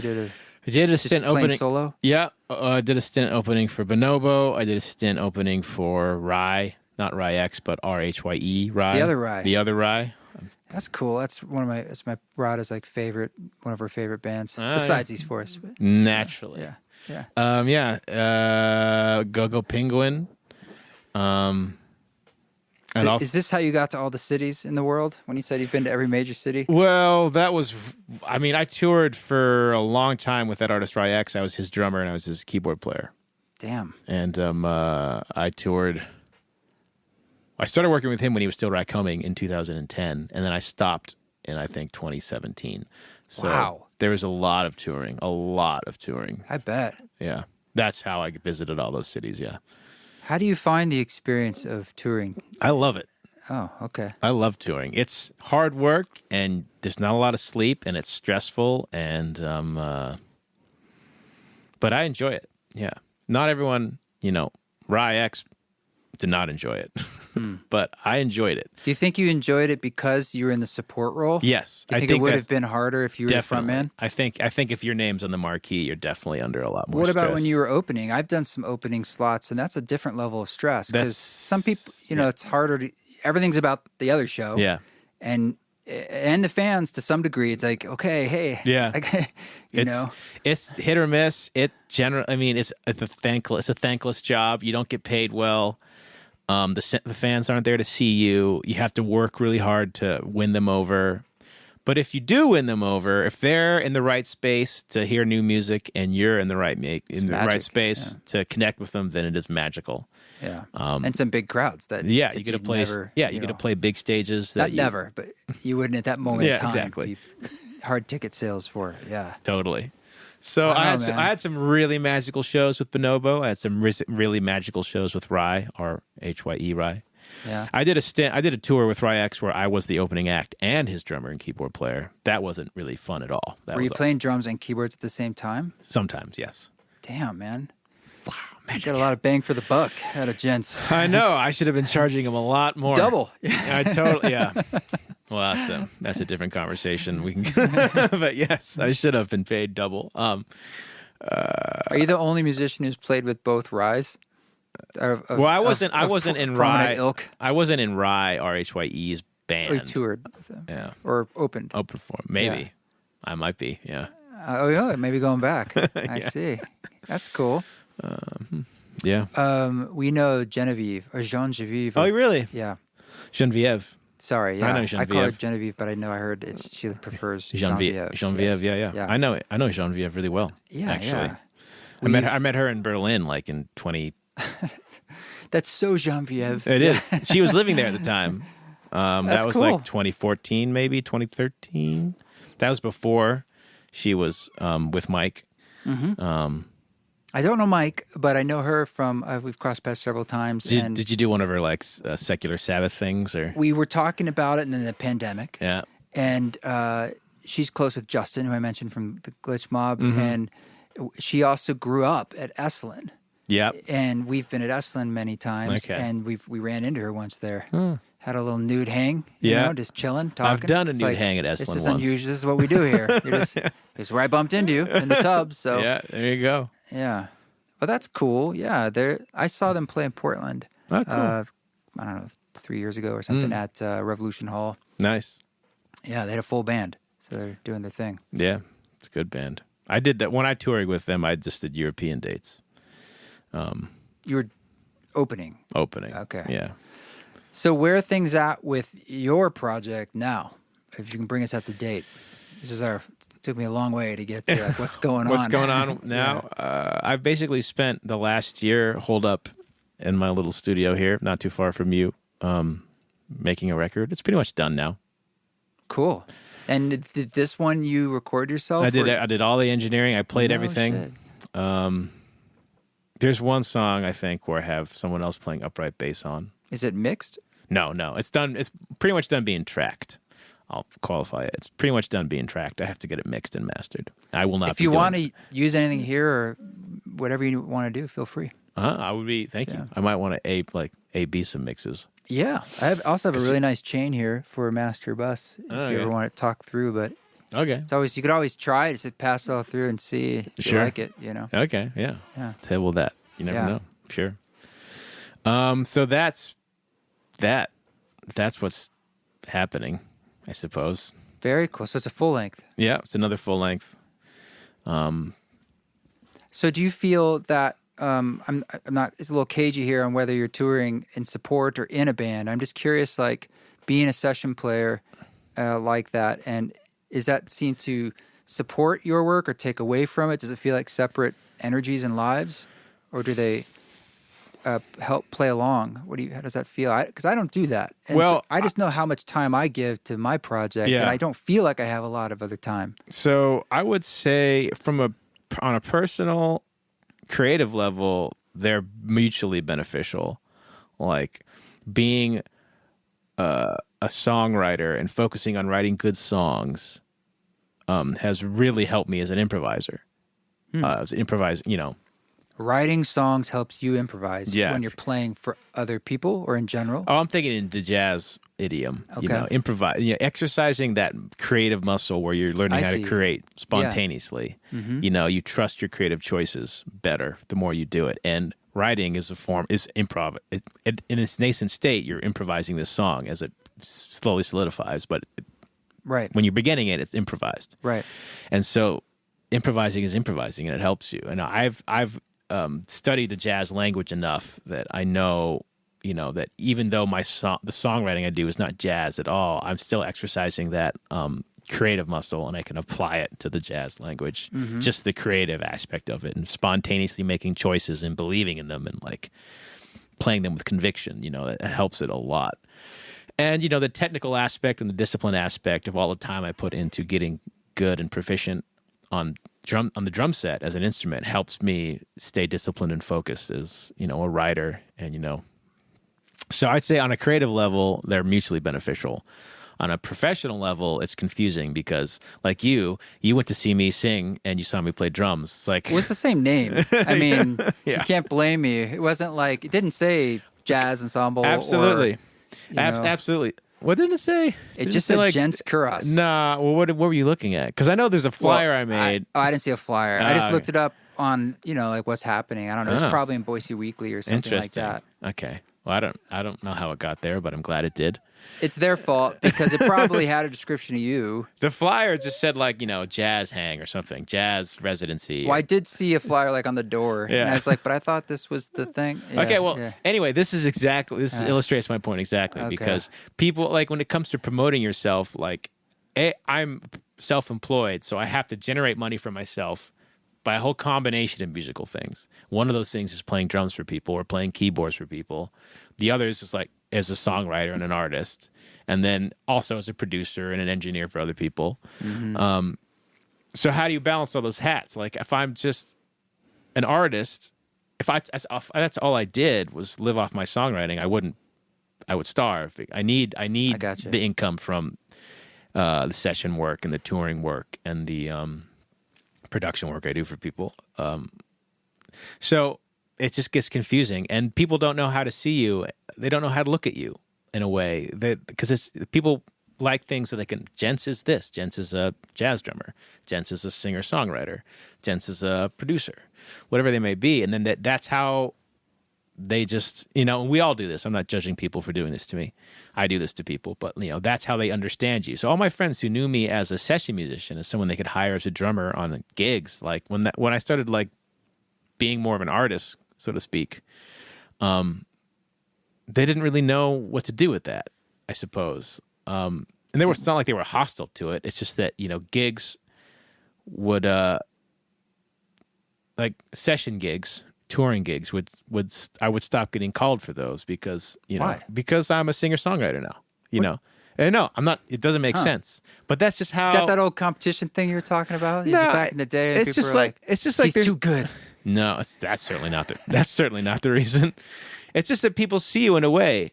did a stint opening solo. Yeah, I did a stint opening for Bonobo. I did a stint opening for Rhye, not Rhye, but RHYE Rhye. The other Rhye. That's cool. That's my Rada's like one of her favorite bands besides East Forest. But, naturally. GoGo Penguin. So is this how you got to all the cities in the world when you said you've been to every major city? Well, I toured for a long time with that artist Rhye. I was his drummer and I was his keyboard player. Damn. And I toured. I started working with him when he was still Rhye in 2010, and then I stopped in, I think, 2017. So there was a lot of touring. I bet. Yeah. That's how I visited all those cities, yeah. How do you find the experience of touring? I love it. Oh, okay. I love touring. It's hard work, and there's not a lot of sleep, and it's stressful, and but I enjoy it. Yeah. Not everyone, Rhye did not enjoy it, but I enjoyed it. Do you think you enjoyed it because you were in the support role? Yes. Do you think it would have been harder if you were the front man? I think if your name's on the marquee, you're definitely under a lot more stress. What about stress. when you were opening? I've done some opening slots, and that's a different level of stress because some people, it's harder to. Everything's about the other show. Yeah. And the fans to some degree, it's like, okay, hey, yeah, it's hit or miss. It's a thankless job. You don't get paid well. The fans aren't there to see you. You have to work really hard to win them over. But if you do win them over, if they're in the right space to hear new music and you're in the right right space to connect with them, then it is magical. Yeah, and some big crowds that you get to play. You get to play big stages. But you wouldn't at that moment in time. Exactly. Hard ticket sales for it. Yeah, totally. So I had some really magical shows with Bonobo. I had some really magical shows with Rhye, or HYE Rhye. Yeah. I did a tour with Rhye where I was the opening act and his drummer and keyboard player. That wasn't really fun at all. Were you playing drums and keyboards at the same time? Sometimes, yes. Damn, man. Wow, man. You got a lot of bang for the buck out of gents. I know. I should have been charging him a lot more. Double. Yeah. Well, that's a different conversation. We can, but yes, I should have been paid double. Are you the only musician who's played with both Rhyes? Well, I wasn't in Rhye. Ilk. I wasn't in Rhye, RHYE's band. Or you toured with them. Yeah. Or opened. Open for him. Maybe. Yeah. I might be, yeah. Yeah, maybe going back. I see. That's cool. Yeah. We know Genevieve, or Genevieve. Oh, really? Yeah. Genevieve. Sorry, yeah. I know Genevieve. I call her Genevieve, but I heard she prefers Genevieve. Genevieve, yes. yeah. I know Genevieve really well. Yeah, actually. Yeah. I met her in Berlin, like in 20. That's so Genevieve. It is. She was living there at the time. That was cool. like 2014, maybe 2013. That was before she was with Mike. Mm-hmm. I don't know Mike, but I know her from, we've crossed paths several times. Did you do one of her like secular Sabbath things? Or we were talking about it and then the pandemic. Yeah. And she's close with Justin, who I mentioned from the Glitch Mob. Mm-hmm. And she also grew up at Esalen. Yep. And we've been at Esalen many times. Okay. And we ran into her once there. Had a little nude hang, yeah. Just chilling, talking. I've done a nude hang at Esalen once. This is unusual. This is what we do here. This is where I bumped into you in the tub. So yeah, there you go. Yeah. Well, that's cool. Yeah. I saw them play in Portland. Oh, cool. I don't know, 3 years ago or something at Revolution Hall. Nice. Yeah, they had a full band. So they're doing their thing. Yeah, it's a good band. I did that. When I toured with them, I just did European dates. You were opening. Okay. Yeah. So where are things at with your project now? If you can bring us up to date. Took me a long way to get to what's going on. What's going on now? Yeah. I've basically spent the last year holed up in my little studio here, not too far from you, making a record. It's pretty much done now. Cool. And did this one you record yourself? I did all the engineering. I played everything. Shit. There's one song I think where I have someone else playing upright bass on. Is it mixed? No. It's done. It's pretty much done being tracked. I'll qualify it. It's pretty much done being tracked. I have to get it mixed and mastered. I will not. If you want to use anything here or whatever you want to do, feel free. I would be. Thank you. I might want to A/B some mixes. Yeah, I also have a really nice chain here for a master bus. If you ever want to talk through, but okay, it's you could always try it, just pass it all through and see if you like it. Okay, yeah. Table that. You never know. Sure. So that's that. That's what's happening, I suppose. Very cool. So it's a full length. Yeah, it's another full length. So do you feel that I'm not? It's a little cagey here on whether you're touring in support or in a band. I'm just curious, like being a session player like that, and is that seem to support your work or take away from it? Does it feel like separate energies and lives, or do they help play along? How does that feel? Because I don't do that. And so I just know how much time I give to my project, and I don't feel like I have a lot of other time. So I would say on a personal, creative level, they're mutually beneficial. Like being a songwriter and focusing on writing good songs has really helped me as an improviser. Writing songs helps you improvise when you're playing for other people or in general? Oh, I'm thinking in the jazz idiom. Okay. Improvise. Exercising that creative muscle where you're learning how to create spontaneously. Yeah. Mm-hmm. You trust your creative choices better the more you do it. And writing is improv. In its nascent state, you're improvising this song as it slowly solidifies. But when you're beginning it, it's improvised. Right. And so improvising is improvising, and it helps you. And I've studied the jazz language enough that I know, that even though the songwriting I do is not jazz at all, I'm still exercising that creative muscle, and I can apply it to the jazz language, just the creative aspect of it, and spontaneously making choices and believing in them, and like playing them with conviction. It helps it a lot. And the technical aspect and the discipline aspect of all the time I put into getting good and proficient on the drum set as an instrument helps me stay disciplined and focused as a writer. And so I'd say on a creative level they're mutually beneficial. On a professional level, it's confusing because, like you went to see me sing and you saw me play drums. It's like, it was the same name. I mean, you can't blame me. It wasn't like, it didn't say jazz ensemble. Absolutely. Or, absolutely. What did it say? It just said like, Gents Kuross. Nah, well, what were you looking at? Because I know there's a flyer I made. I didn't see a flyer. I just looked it up on, like what's happening. I don't know. It's probably in Boise Weekly or something like that. Okay. Well, I don't know how it got there, but I'm glad it did. It's their fault because it probably had a description of you. The flyer just said jazz hang or something, jazz residency. Well, I did see a flyer on the door, and I was like, but I thought this was the thing. Yeah, okay, well, anyway, this illustrates my point exactly because people when it comes to promoting yourself, I'm self-employed, so I have to generate money for myself by a whole combination of musical things. One of those things is playing drums for people or playing keyboards for people. The other is just as a songwriter and an artist, and then also as a producer and an engineer for other people. Mm-hmm. So how do you balance all those hats? If I'm just an artist, if that's all I did was live off my songwriting, I would starve. I need the income from the session work and the touring work and the production work I do for people. So it just gets confusing, and people don't know how to see you. They don't know how to look at you in a way because people like things so they can. Jens is this. Jens is a jazz drummer. Jens is a singer-songwriter. Jens is a producer. Whatever they may be, and then that's how they just we all do this. I'm not judging people for doing this to me. I do this to people, but that's how they understand you. So all my friends who knew me as a session musician, as someone they could hire as a drummer on gigs, when I started being more of an artist, so to speak, they didn't really know what to do with that, I suppose. And it's not like they were hostile to it. It's just that, gigs would, session gigs, touring gigs I would stop getting called for those because, Why? Because I'm a singer-songwriter now, And no, I'm not. It doesn't make sense. But that's just how. Is that old competition thing you were talking about? No, back in the day, it's just he's too good. No, that's certainly not the reason. It's just that people see you in a way.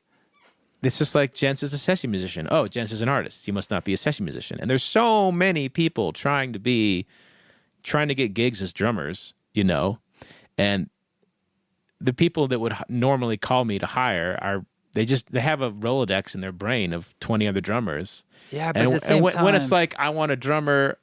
It's just like Jens is a session musician. Oh, Jens is an artist. He must not be a session musician. And there's so many people trying to get gigs as drummers, and the people that would normally call me to hire they have a Rolodex in their brain of 20 other drummers. Yeah, but at the same time, when it's I want a drummer,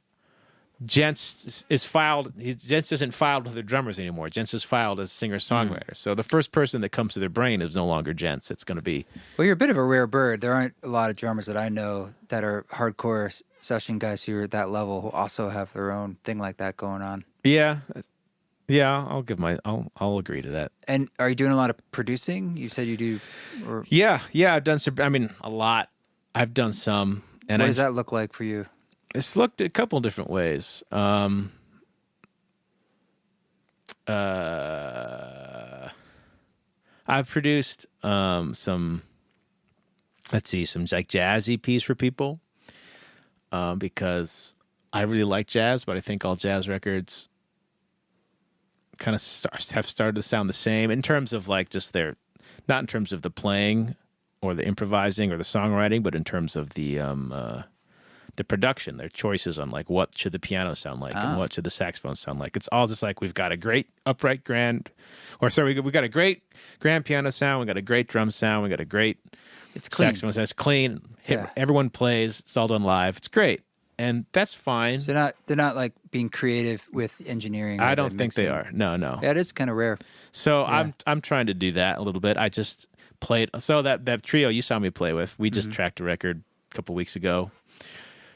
Jens isn't filed with the drummers anymore. Jens is filed as singer-songwriter. So the first person that comes to their brain is no longer Jens. It's going to be... Well, you're a bit of a rare bird. There aren't a lot of drummers that I know that are hardcore session guys who are at that level who also have their own thing like that going on. Yeah. Yeah, I'll agree to that. And are you doing a lot of producing? You said you do. Or... Yeah, I've done some. I mean, a lot. I've done some. And what does that look like for you? It's looked a couple different ways. I've produced some jazz EPs for people because I really like jazz, but I think all jazz records kind of have started to sound the same in terms of just not in terms of the playing or the improvising or the songwriting, but in terms of the production, their choices on what should the piano sound like and what should the saxophone sound like. It's all just we've got a great upright we got a great grand piano sound, we got a great drum sound, we got a great saxophone sound. It's clean. Yeah. Everyone plays. It's all done live. It's great. And that's fine. So they're not being creative with engineering. I don't think they are. No. Yeah, it is kind of rare. So yeah. I'm trying to do that a little bit. I just played. So that trio you saw me play with, we just tracked a record a couple weeks ago.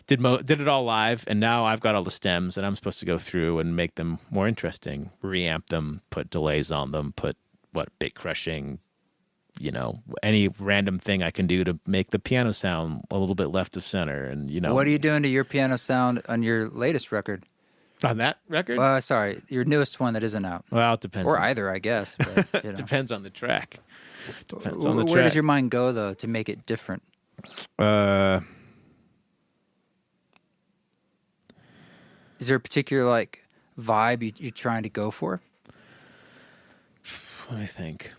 Did it all live, and now I've got all the stems, and I'm supposed to go through and make them more interesting, reamp them, put delays on them, put bit crushing. Any random thing I can do to make the piano sound a little bit left of center. And, What are you doing to your piano sound on your latest record? On that record? Sorry, your newest one that isn't out. Well, it depends. Or either, I guess. But, Depends on the track. Where does your mind go, though, to make it different? Is there a particular, vibe you're trying to go for? Let me think.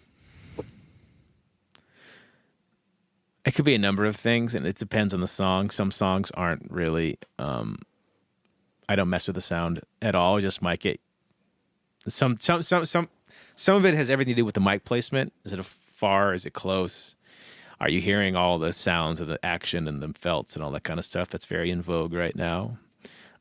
It could be a number of things, and it depends on the song. Some songs aren't really. I don't mess with the sound at all. I just mic it. Some of it has everything to do with the mic placement. Is it far? Is it close? Are you hearing all the sounds of the action and the felts and all that kind of stuff? That's very in vogue right now.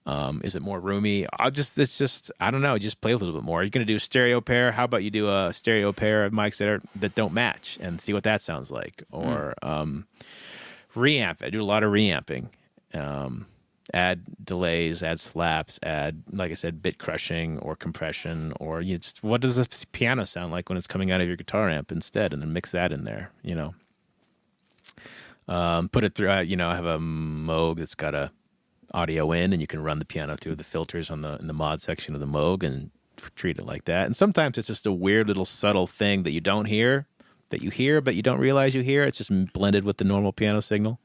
Is it more roomy? I don't know. Just play with it a little bit more. You're going to do a stereo pair. How about you do a stereo pair of mics that don't match and see what that sounds like? Or reamp. I do a lot of reamping. Add delays, add slaps, add, like I said, bit crushing or compression, or just what does a piano sound like when it's coming out of your guitar amp instead, and then mix that in there. Put it through. I have a Moog that's got a audio in, and you can run the piano through the filters in the mod section of the Moog and treat it like that. And sometimes it's just a weird little subtle thing that you don't hear, that you hear but you don't realize you hear. It's just blended with the normal piano signal.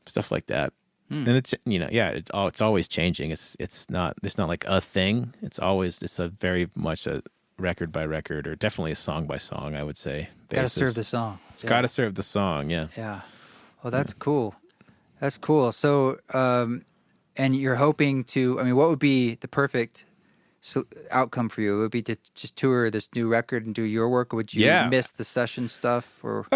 Stuff like that. And it's it's always changing. It's not like a thing. It's a very much a record by record, or definitely a song by song, I would say. Got to serve the song. It's got to serve the song. Yeah. Yeah. Well, that's cool. That's cool. So, and you're hoping to, what would be the perfect outcome for you? It would be to just tour this new record and do your work, or would you miss the session stuff? Or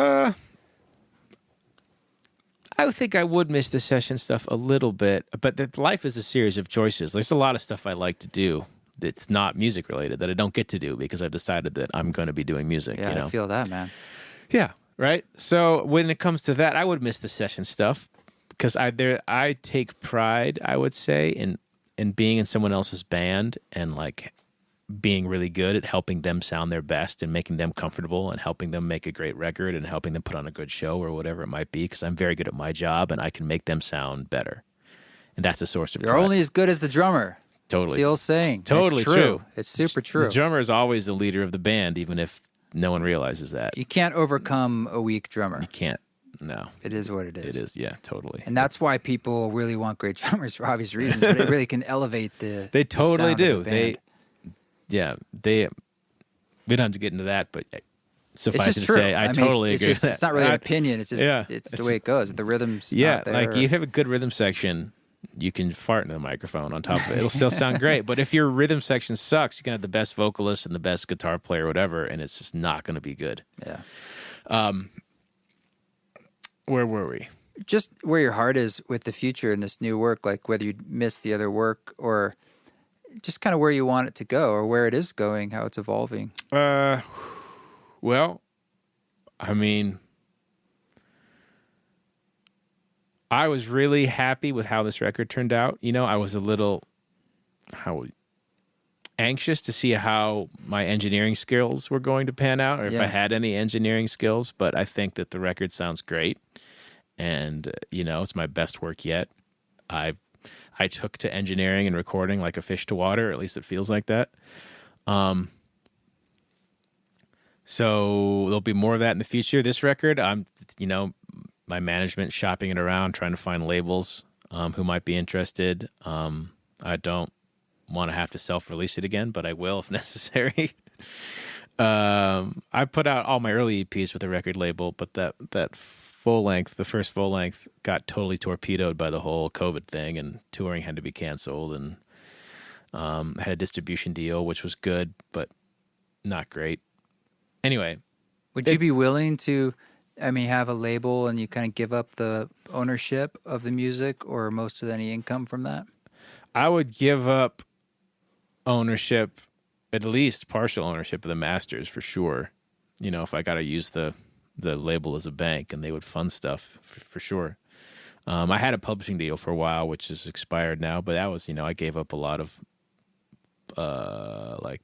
I think I would miss the session stuff a little bit, but life is a series of choices. There's a lot of stuff I like to do that's not music related that I don't get to do because I've decided that I'm going to be doing music. Yeah, I feel that, man. Yeah, right. So when it comes to that, I would miss the session stuff because I take pride, I would say, in being in someone else's band and like being really good at helping them sound their best and making them comfortable and helping them make a great record and helping them put on a good show or whatever it might be, because I'm very good at my job and I can make them sound better. And that's a source of pride. You're only as good as the drummer. Totally. It's the old saying. Totally it's true. It's super true. The drummer is always the leader of the band, even if no one realizes that. You can't overcome a weak drummer. You can't. No. It is what it is. It is, yeah, totally. And that's why people really want great drummers for obvious reasons, but it really can elevate the They totally the sound do. of the band. We don't have to get into that, but suffice it to true. say, I totally agree with that. It's not really an opinion. It's just it's the way it goes. The rhythm's not there. Like you have a good rhythm section, you can fart in the microphone on top of it. It'll still sound great. But if your rhythm section sucks, you can have the best vocalist and the best guitar player or whatever, and it's just not going to be good. Yeah. Where were we? Just where your heart is with the future and this new work, like whether you miss the other work or just kind of where you want it to go or where it is going, how it's evolving. Well, I was really happy with how this record turned out. I was a little anxious to see how my engineering skills were going to pan out, or if I had any engineering skills, but I think that the record sounds great. And, it's my best work yet. I took to engineering and recording like a fish to water, or at least it feels like that. So there'll be more of that in the future. This record, my management shopping it around, trying to find labels who might be interested. I don't want to have to self-release it again, but I will if necessary. I put out all my early EPs with a record label, but that the first full length got totally torpedoed by the whole COVID thing, and touring had to be canceled, and I had a distribution deal, which was good, but not great. Anyway. Would you be willing to, have a label and you kind of give up the ownership of the music or most of any income from that? I would give up ownership, at least partial ownership of the masters for sure. If I got to use the label as a bank and they would fund stuff for sure. I had a publishing deal for a while, which is expired now, but that was, I gave up a lot of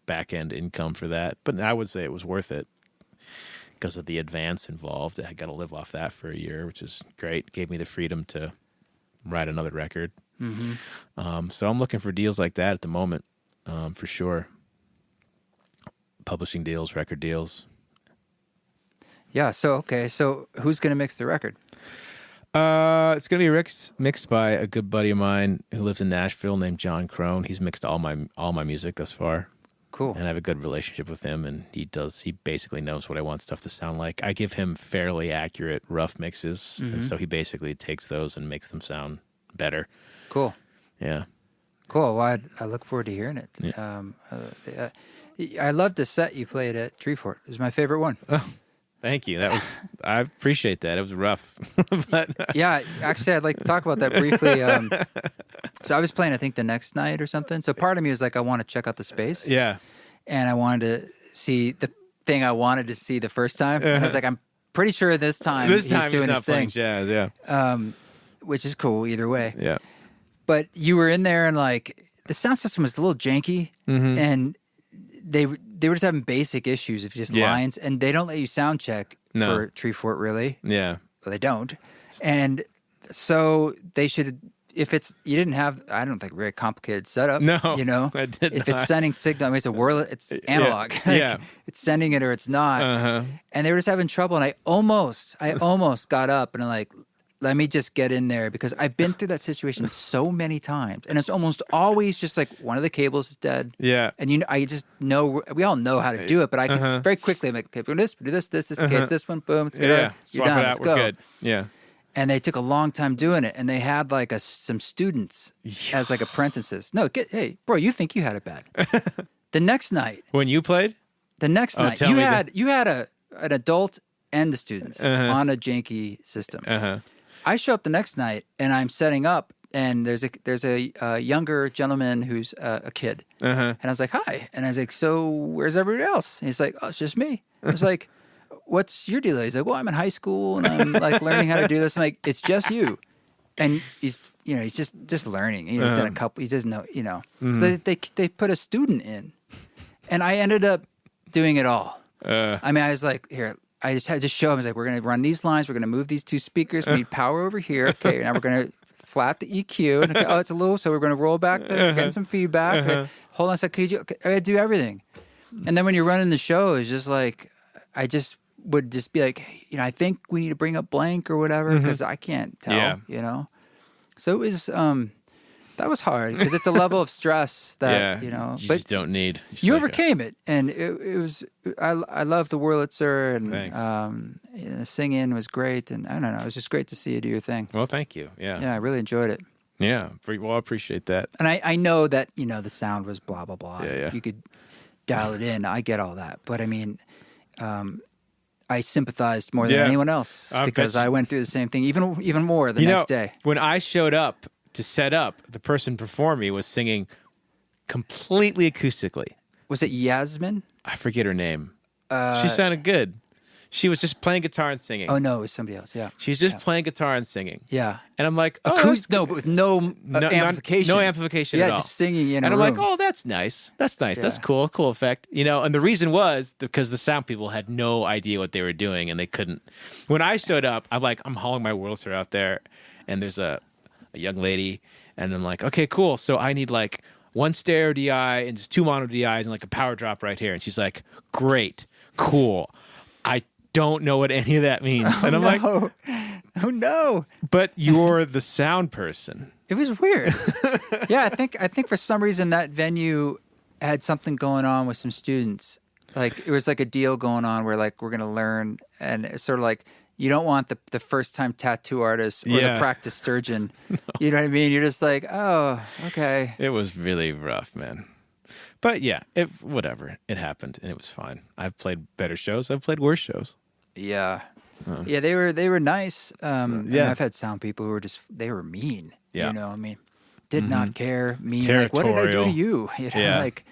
back end income for that. But I would say it was worth it because of the advance involved. I got to live off that for a year, which is great. Gave me the freedom to write another record. Mm-hmm. So I'm looking for deals like that at the moment, for sure. Publishing deals, record deals. Yeah. So who's going to mix the record? It's going to be mixed by a good buddy of mine who lives in Nashville named John Crone. He's mixed all my music thus far. Cool. And I have a good relationship with him, and he basically knows what I want stuff to sound like. I give him fairly accurate rough mixes, and so he basically takes those and makes them sound better. Cool. Yeah. Cool. Well, I look forward to hearing it. Yeah. I loved the set you played at Treefort. It was my favorite one. Oh, Thank you. I appreciate that. It was rough. But Yeah, actually, I'd like to talk about that briefly. So I was playing, I think, the next night or something. So part of me was like, I want to check out the space. yeah. And I wanted to see the thing I wanted to see the first time. And I was like, I'm pretty sure this time he's doing he's his not playing thing. jazz, yeah. Which is cool either way. Yeah. But you were in there and like the sound system was a little janky and they were just having basic issues of just lines and they don't let you sound check for Treefort really. Yeah. Well, they don't. And so they should, if it's, you didn't have, I don't think, very complicated setup. No, you know, I did if not. it's sending signal, I mean, it's analog. Yeah. Like, Yeah. it's sending it or it's not. Uh-huh. And they were just having trouble. And I almost got up and I'm like, let me just get in there because I've been through that situation so many times. And it's almost always just like one of the cables is dead. Yeah. And I just know, we all know how to do it, but I can very quickly make, okay, do this, okay, it's this one, boom, it's good. Yeah. You're Swap done, it out. let's We're go. good. Yeah. And they took a long time doing it, and they had like some students as like apprentices. No, hey, bro, you think you had it bad? The next night, When you played? you had an adult and the students on a janky system. I show up the next night, and I'm setting up, and there's a younger gentleman who's a kid, and I was like, hi, and I was like, so where's everybody else? And he's like, oh, it's just me. I was like, what's your deal? He's like, well, I'm in high school and I'm like learning how to do this. I'm like, it's just you. And he's just learning. He's done a couple, he doesn't know, So they put a student in and I ended up doing it all. I mean, I was like, here, I just had to show him. I was like, we're going to run these lines. We're going to move these two speakers. We need power over here. Okay. Now we're going to flat the EQ. And okay, oh, it's a little, so we're going to roll back, getting some feedback. Okay, hold on a second. Okay, I do everything. And then when you're running the show, it's just like, I just would just be like, hey, I think we need to bring up blank or whatever because I can't tell, So it was, that was hard because it's a level of stress that, you but just don't need. You overcame it. And it was, I love the Wurlitzer and the singing was great. And I don't know, it was just great to see you do your thing. Well, thank you. Yeah. Yeah, I really enjoyed it. Yeah. Well, I appreciate that. And I know that, the sound was blah, blah, blah. Yeah. You could dial it in. I get all that. But I mean, I sympathized more than anyone else because I went through the same thing, even more the next day. When I showed up to set up, the person before me was singing completely acoustically. Was it Yasmin? I forget her name. She sounded good. She was just playing guitar and singing. Oh, no, it was somebody else, yeah. She's just playing guitar and singing. Yeah. And I'm like, no, but with no amplification. No amplification at all. Yeah, just singing in a And I'm room. like, oh, that's nice. That's nice. Yeah. That's cool. Cool effect. And the reason was because the sound people had no idea what they were doing and they couldn't. When I showed up, I'm hauling my Wurlitzer out there and there's a young lady and I'm like, okay, cool. So I need like one stereo DI and just two mono DIs and like a power drop right here. And she's like, great, cool. I don't know what any of that means. And I'm like, oh no. But you're the sound person. It was weird. Yeah, I think for some reason that venue had something going on with some students. Like it was like a deal going on where like we're gonna learn, and it's sort of like you don't want the first time tattoo artist or the practice surgeon. No. You know what I mean? You're just like, oh, okay. It was really rough, man. But yeah, whatever. It happened and it was fine. I've played better shows. I've played worse shows. Yeah. Yeah, they were nice. I've had sound people who were they were mean. Yeah. Did not care. Mean. Territorial. Like, what did I do to you? Like,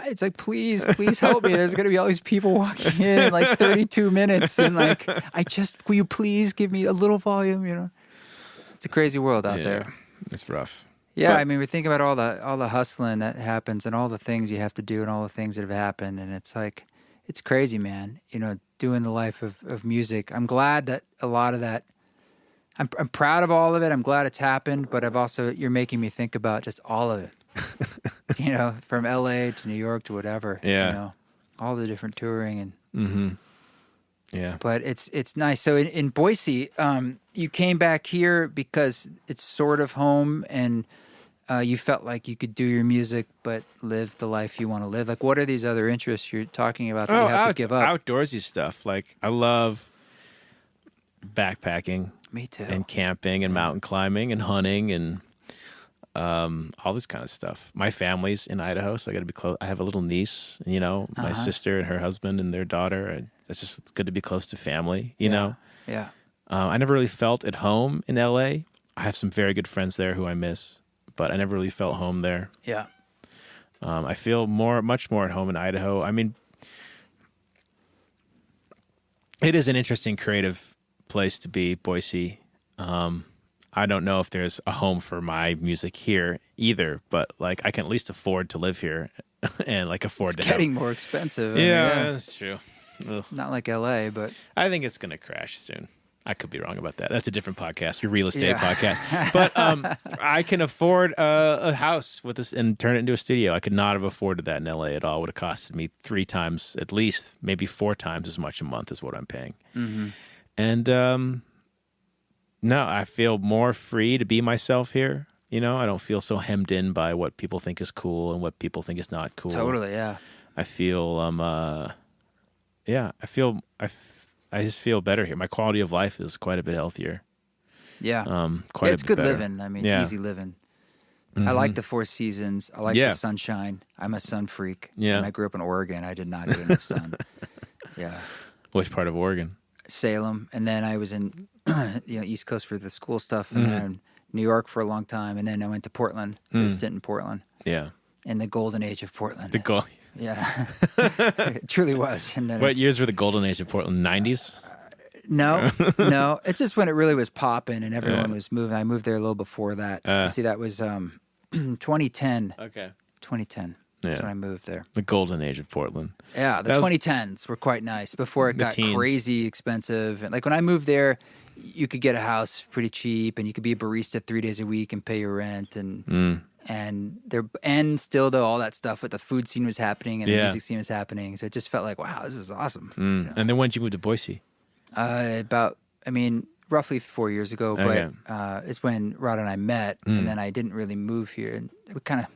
it's like, please help me. There's going to be all these people walking in like 32 minutes. And like, will you please give me a little volume? It's a crazy world out there. It's rough. Yeah. But, I mean, we think about all the hustling that happens and all the things you have to do and all the things that have happened. And it's like, it's crazy, man. Doing the life of music. I'm glad that a lot of that, I'm proud of all of it. I'm glad it's happened, but you're making me think about just all of it, from LA to New York to whatever, all the different touring and, yeah, but it's nice. So in Boise, you came back here because it's sort of home and, you felt like you could do your music, but live the life you want to live. Like, what are these other interests you're talking about that you have to give up? Outdoorsy stuff. Like, I love backpacking. Me too. And camping and mountain climbing and hunting and all this kind of stuff. My family's in Idaho, so I got to be close. I have a little niece, my sister and her husband and their daughter. It's just good to be close to family, you know? Yeah. I never really felt at home in LA. I have some very good friends there who I miss, but I never really felt home there. Yeah. I feel much more at home in Idaho. I mean, it is an interesting creative place to be, Boise. I don't know if there's a home for my music here either, but like I can at least afford to live here and like afford It's to getting more expensive. Yeah, that's true. Ugh. Not like LA, but I think it's going to crash soon. I could be wrong about that. That's a different podcast, your real estate podcast. But I can afford a house with this and turn it into a studio. I could not have afforded that in LA at all. It would have costed me 3 times, at least, maybe 4 times as much a month as what I'm paying. Mm-hmm. And no, I feel more free to be myself here. You know, I don't feel so hemmed in by what people think is cool and what people think is not cool. Totally, yeah. I feel I just feel better here. My quality of life is quite a bit healthier. Yeah. Quite it's a bit good better. living. I mean, it's easy living. Mm-hmm. I like the 4 seasons. I like the sunshine. I'm a sun freak. Yeah. When I grew up in Oregon, I did not get enough sun. Yeah. Which part of Oregon? Salem. And then I was in East Coast for the school stuff, and then in New York for a long time, and then I went to Portland, did a stint in Portland. Yeah. In the golden age of Portland. Yeah. It truly was. And then what years were the golden age of Portland? 90s? No. It's just when it really was popping and everyone was moving. I moved there a little before that. See, that was 2010. Okay. 2010. That's when I moved there. The golden age of Portland. Yeah, the 2010s were quite nice before it got teens. crazy expensive. And like when I moved there, you could get a house pretty cheap, and you could be a barista 3 days a week and pay your rent, and still though all that stuff with the food scene was happening and the music scene was happening. So it just felt like, wow, this is awesome. You know? And then when did you move to Boise? Roughly 4 years ago, but it's when Rod and I met, and then I didn't really move here, and we kind of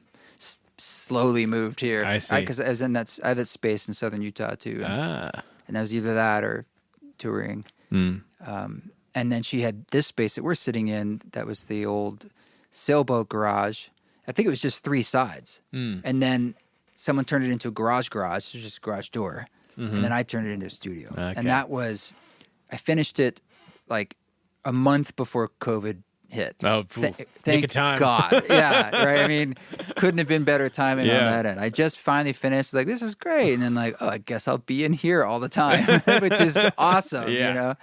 slowly moved here. I see. Because I had that space in southern Utah too, and I was either that or touring. And then she had this space that we're sitting in that was the old sailboat garage. I think it was just 3 sides. And then someone turned it into a garage. It was just a garage door. And then I turned it into a studio. Okay. And I finished it like a month before COVID hit. Oh, thank God. Yeah, right. I mean, couldn't have been better timing on that end. I just finally finished, like, this is great. And then like, I guess I'll be in here all the time, which is awesome, you know?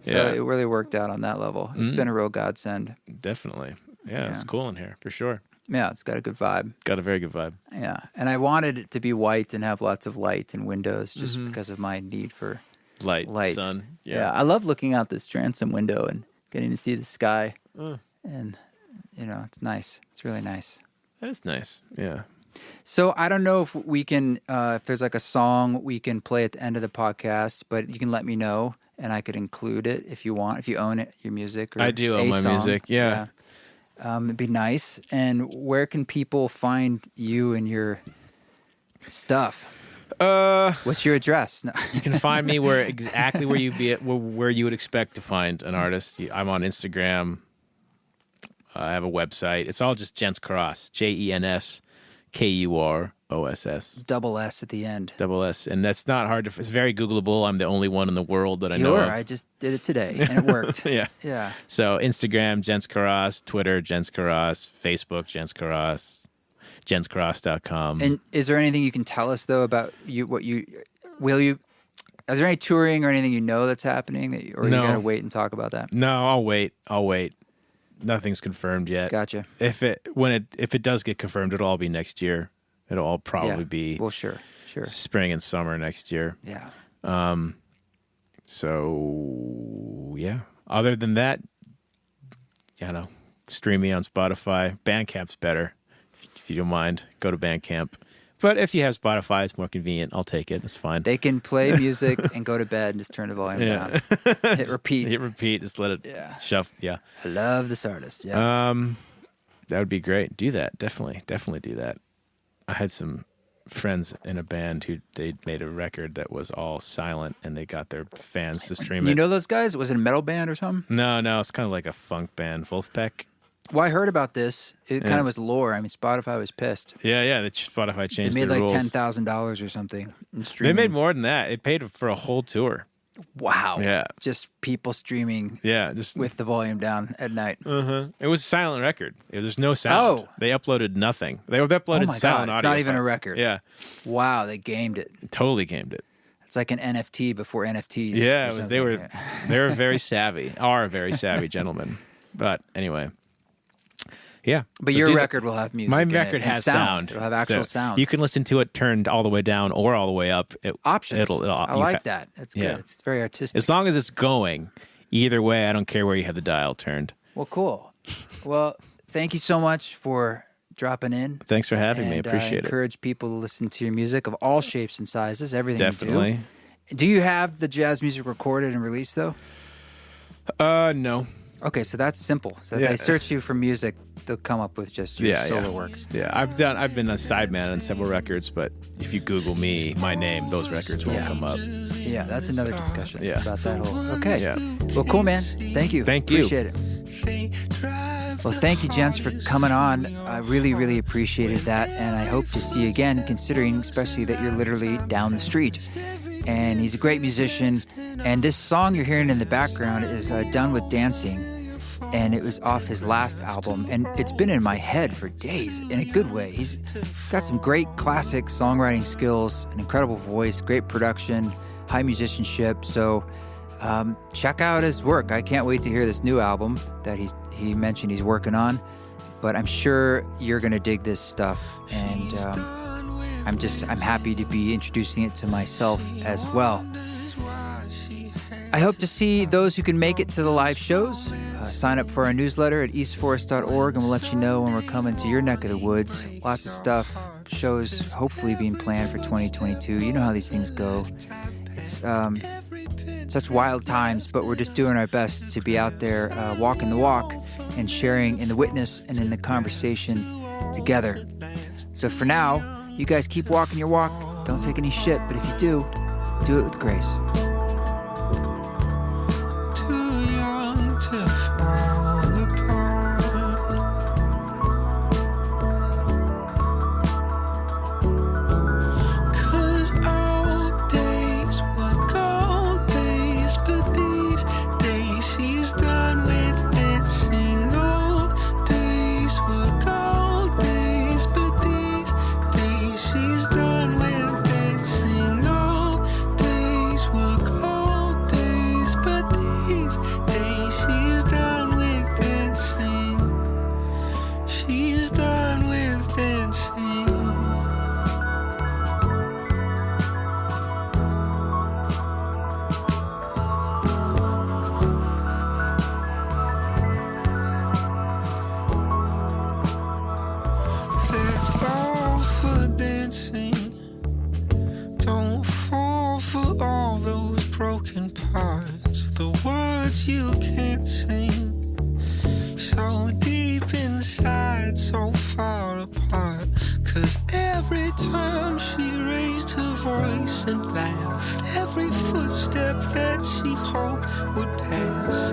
So it really worked out on that level. It's been a real godsend. Definitely. Yeah, it's cool in here, for sure. Yeah, it's got a good vibe. Got a very good vibe. Yeah, and I wanted it to be white and have lots of light and windows just because of my need for light. Sun. Yeah, I love looking out this transom window and getting to see the sky. And, it's nice. It's really nice. That's nice, yeah. So I don't know if we can, if there's like a song we can play at the end of the podcast, but you can let me know and I could include it if you want, if you own it, your music. Or I do own my music, yeah. It'd be nice. And where can people find you and your stuff? What's your address? No. You can find me where you would expect to find an artist. I'm on Instagram. I have a website. It's all just Jens Kuross, JENSKUROSS. Double S at the end. Double S, and that's not hard to. It's very Googleable. I'm the only one in the world that I know of. I just did it today, and it worked. Yeah. So Instagram, Jens Kuross, Twitter, Jens Kuross, Facebook, Jens Kuross, jenskuross.com. And is there anything you can tell us though about you? Is there any touring or anything that's happening or you got to wait and talk about that? No, I'll wait. Nothing's confirmed yet. Gotcha. If it does get confirmed, it'll all be next year. It'll all probably be sure. Spring and summer next year. Yeah. So yeah. Other than that, stream me on Spotify. Bandcamp's better. If you don't mind, go to Bandcamp. But if you have Spotify, it's more convenient. I'll take it. It's fine. They can play music and go to bed and just turn the volume down. Hit repeat. Just let it shuffle. Yeah. I love this artist. Yeah. That would be great. Do that. Definitely do that. I had some friends in a band who they made a record that was all silent, and they got their fans to stream it. You know those guys? Was it a metal band or something? No. It's kind of like a funk band, Wolfpack. Well, I heard about this. It kind of was lore. I mean, Spotify was pissed. Yeah. Spotify changed They made the like rules. $10,000 or something in They streaming. made more than that. It paid for a whole tour. Wow. Yeah. Just people streaming Yeah, just with the volume down at night. It was a silent record. There's no sound. Oh. They uploaded nothing. They uploaded Oh my sound God, it's audio. not even file. a record. Yeah, Wow, they gamed it. totally gamed it. It's like an NFT before NFTs. Yeah, or it was, something. they were very savvy. Are very savvy gentlemen. But anyway, yeah. But So your do that. record will have music. My in it record and has sound. It'll have actual So sound. You can listen to it turned all the way down or all the way up. Options. I you like that. That's good. Yeah. It's very artistic. As long as it's going, either way, I don't care where you have the dial turned. Well, cool. Well, thank you so much for dropping in. Thanks for having me. And, Appreciate it. encourage people to listen to your music of all shapes and sizes, everything Definitely. you do. Do you have the jazz music recorded and released, though? No. Okay, so that's simple. So if Yeah. they search you for music, they'll come up with just your solo work. Yeah, I've been a sideman on several records, but if you Google me, my name, those records won't Yeah. come up. Yeah, that's another discussion Yeah. about that whole. Okay. Yeah. Well, cool, man. Thank you. Thank you. Appreciate it. Well, thank you, gents, for coming on. I really, really appreciated that, and I hope to see you again, considering especially that you're literally down the street. And he's a great musician, and this song you're hearing in the background is Done With Dancing, and it was off his last album, and it's been in my head for days, in a good way. He's got some great classic songwriting skills, an incredible voice, great production, high musicianship, so check out his work. I can't wait to hear this new album that he mentioned he's working on, but I'm sure you're gonna dig this stuff, and I'm happy to be introducing it to myself as well. I hope to see those who can make it to the live shows. Sign up for our newsletter at eastforest.org, and we'll let you know when we're coming to your neck of the woods. Lots of stuff, shows hopefully being planned for 2022. You know how these things go. It's such wild times, but we're just doing our best to be out there walking the walk and sharing in the witness and in the conversation together. So for now, you guys keep walking your walk. Don't take any shit, but if you do it with grace. Too young to fall apart. Cause old days were gold days, but these days she's done with dancing. Old days were gold days, but these days she's done with dancing. Old days were gold days, but these days she's done with dancing. She's done with dancing. That's all for dancing. Don't fall for all those broken parts, the words you can't sing. So deep inside, so far apart. Cause every time she raised her voice and laughed, every footstep that she hoped would pass,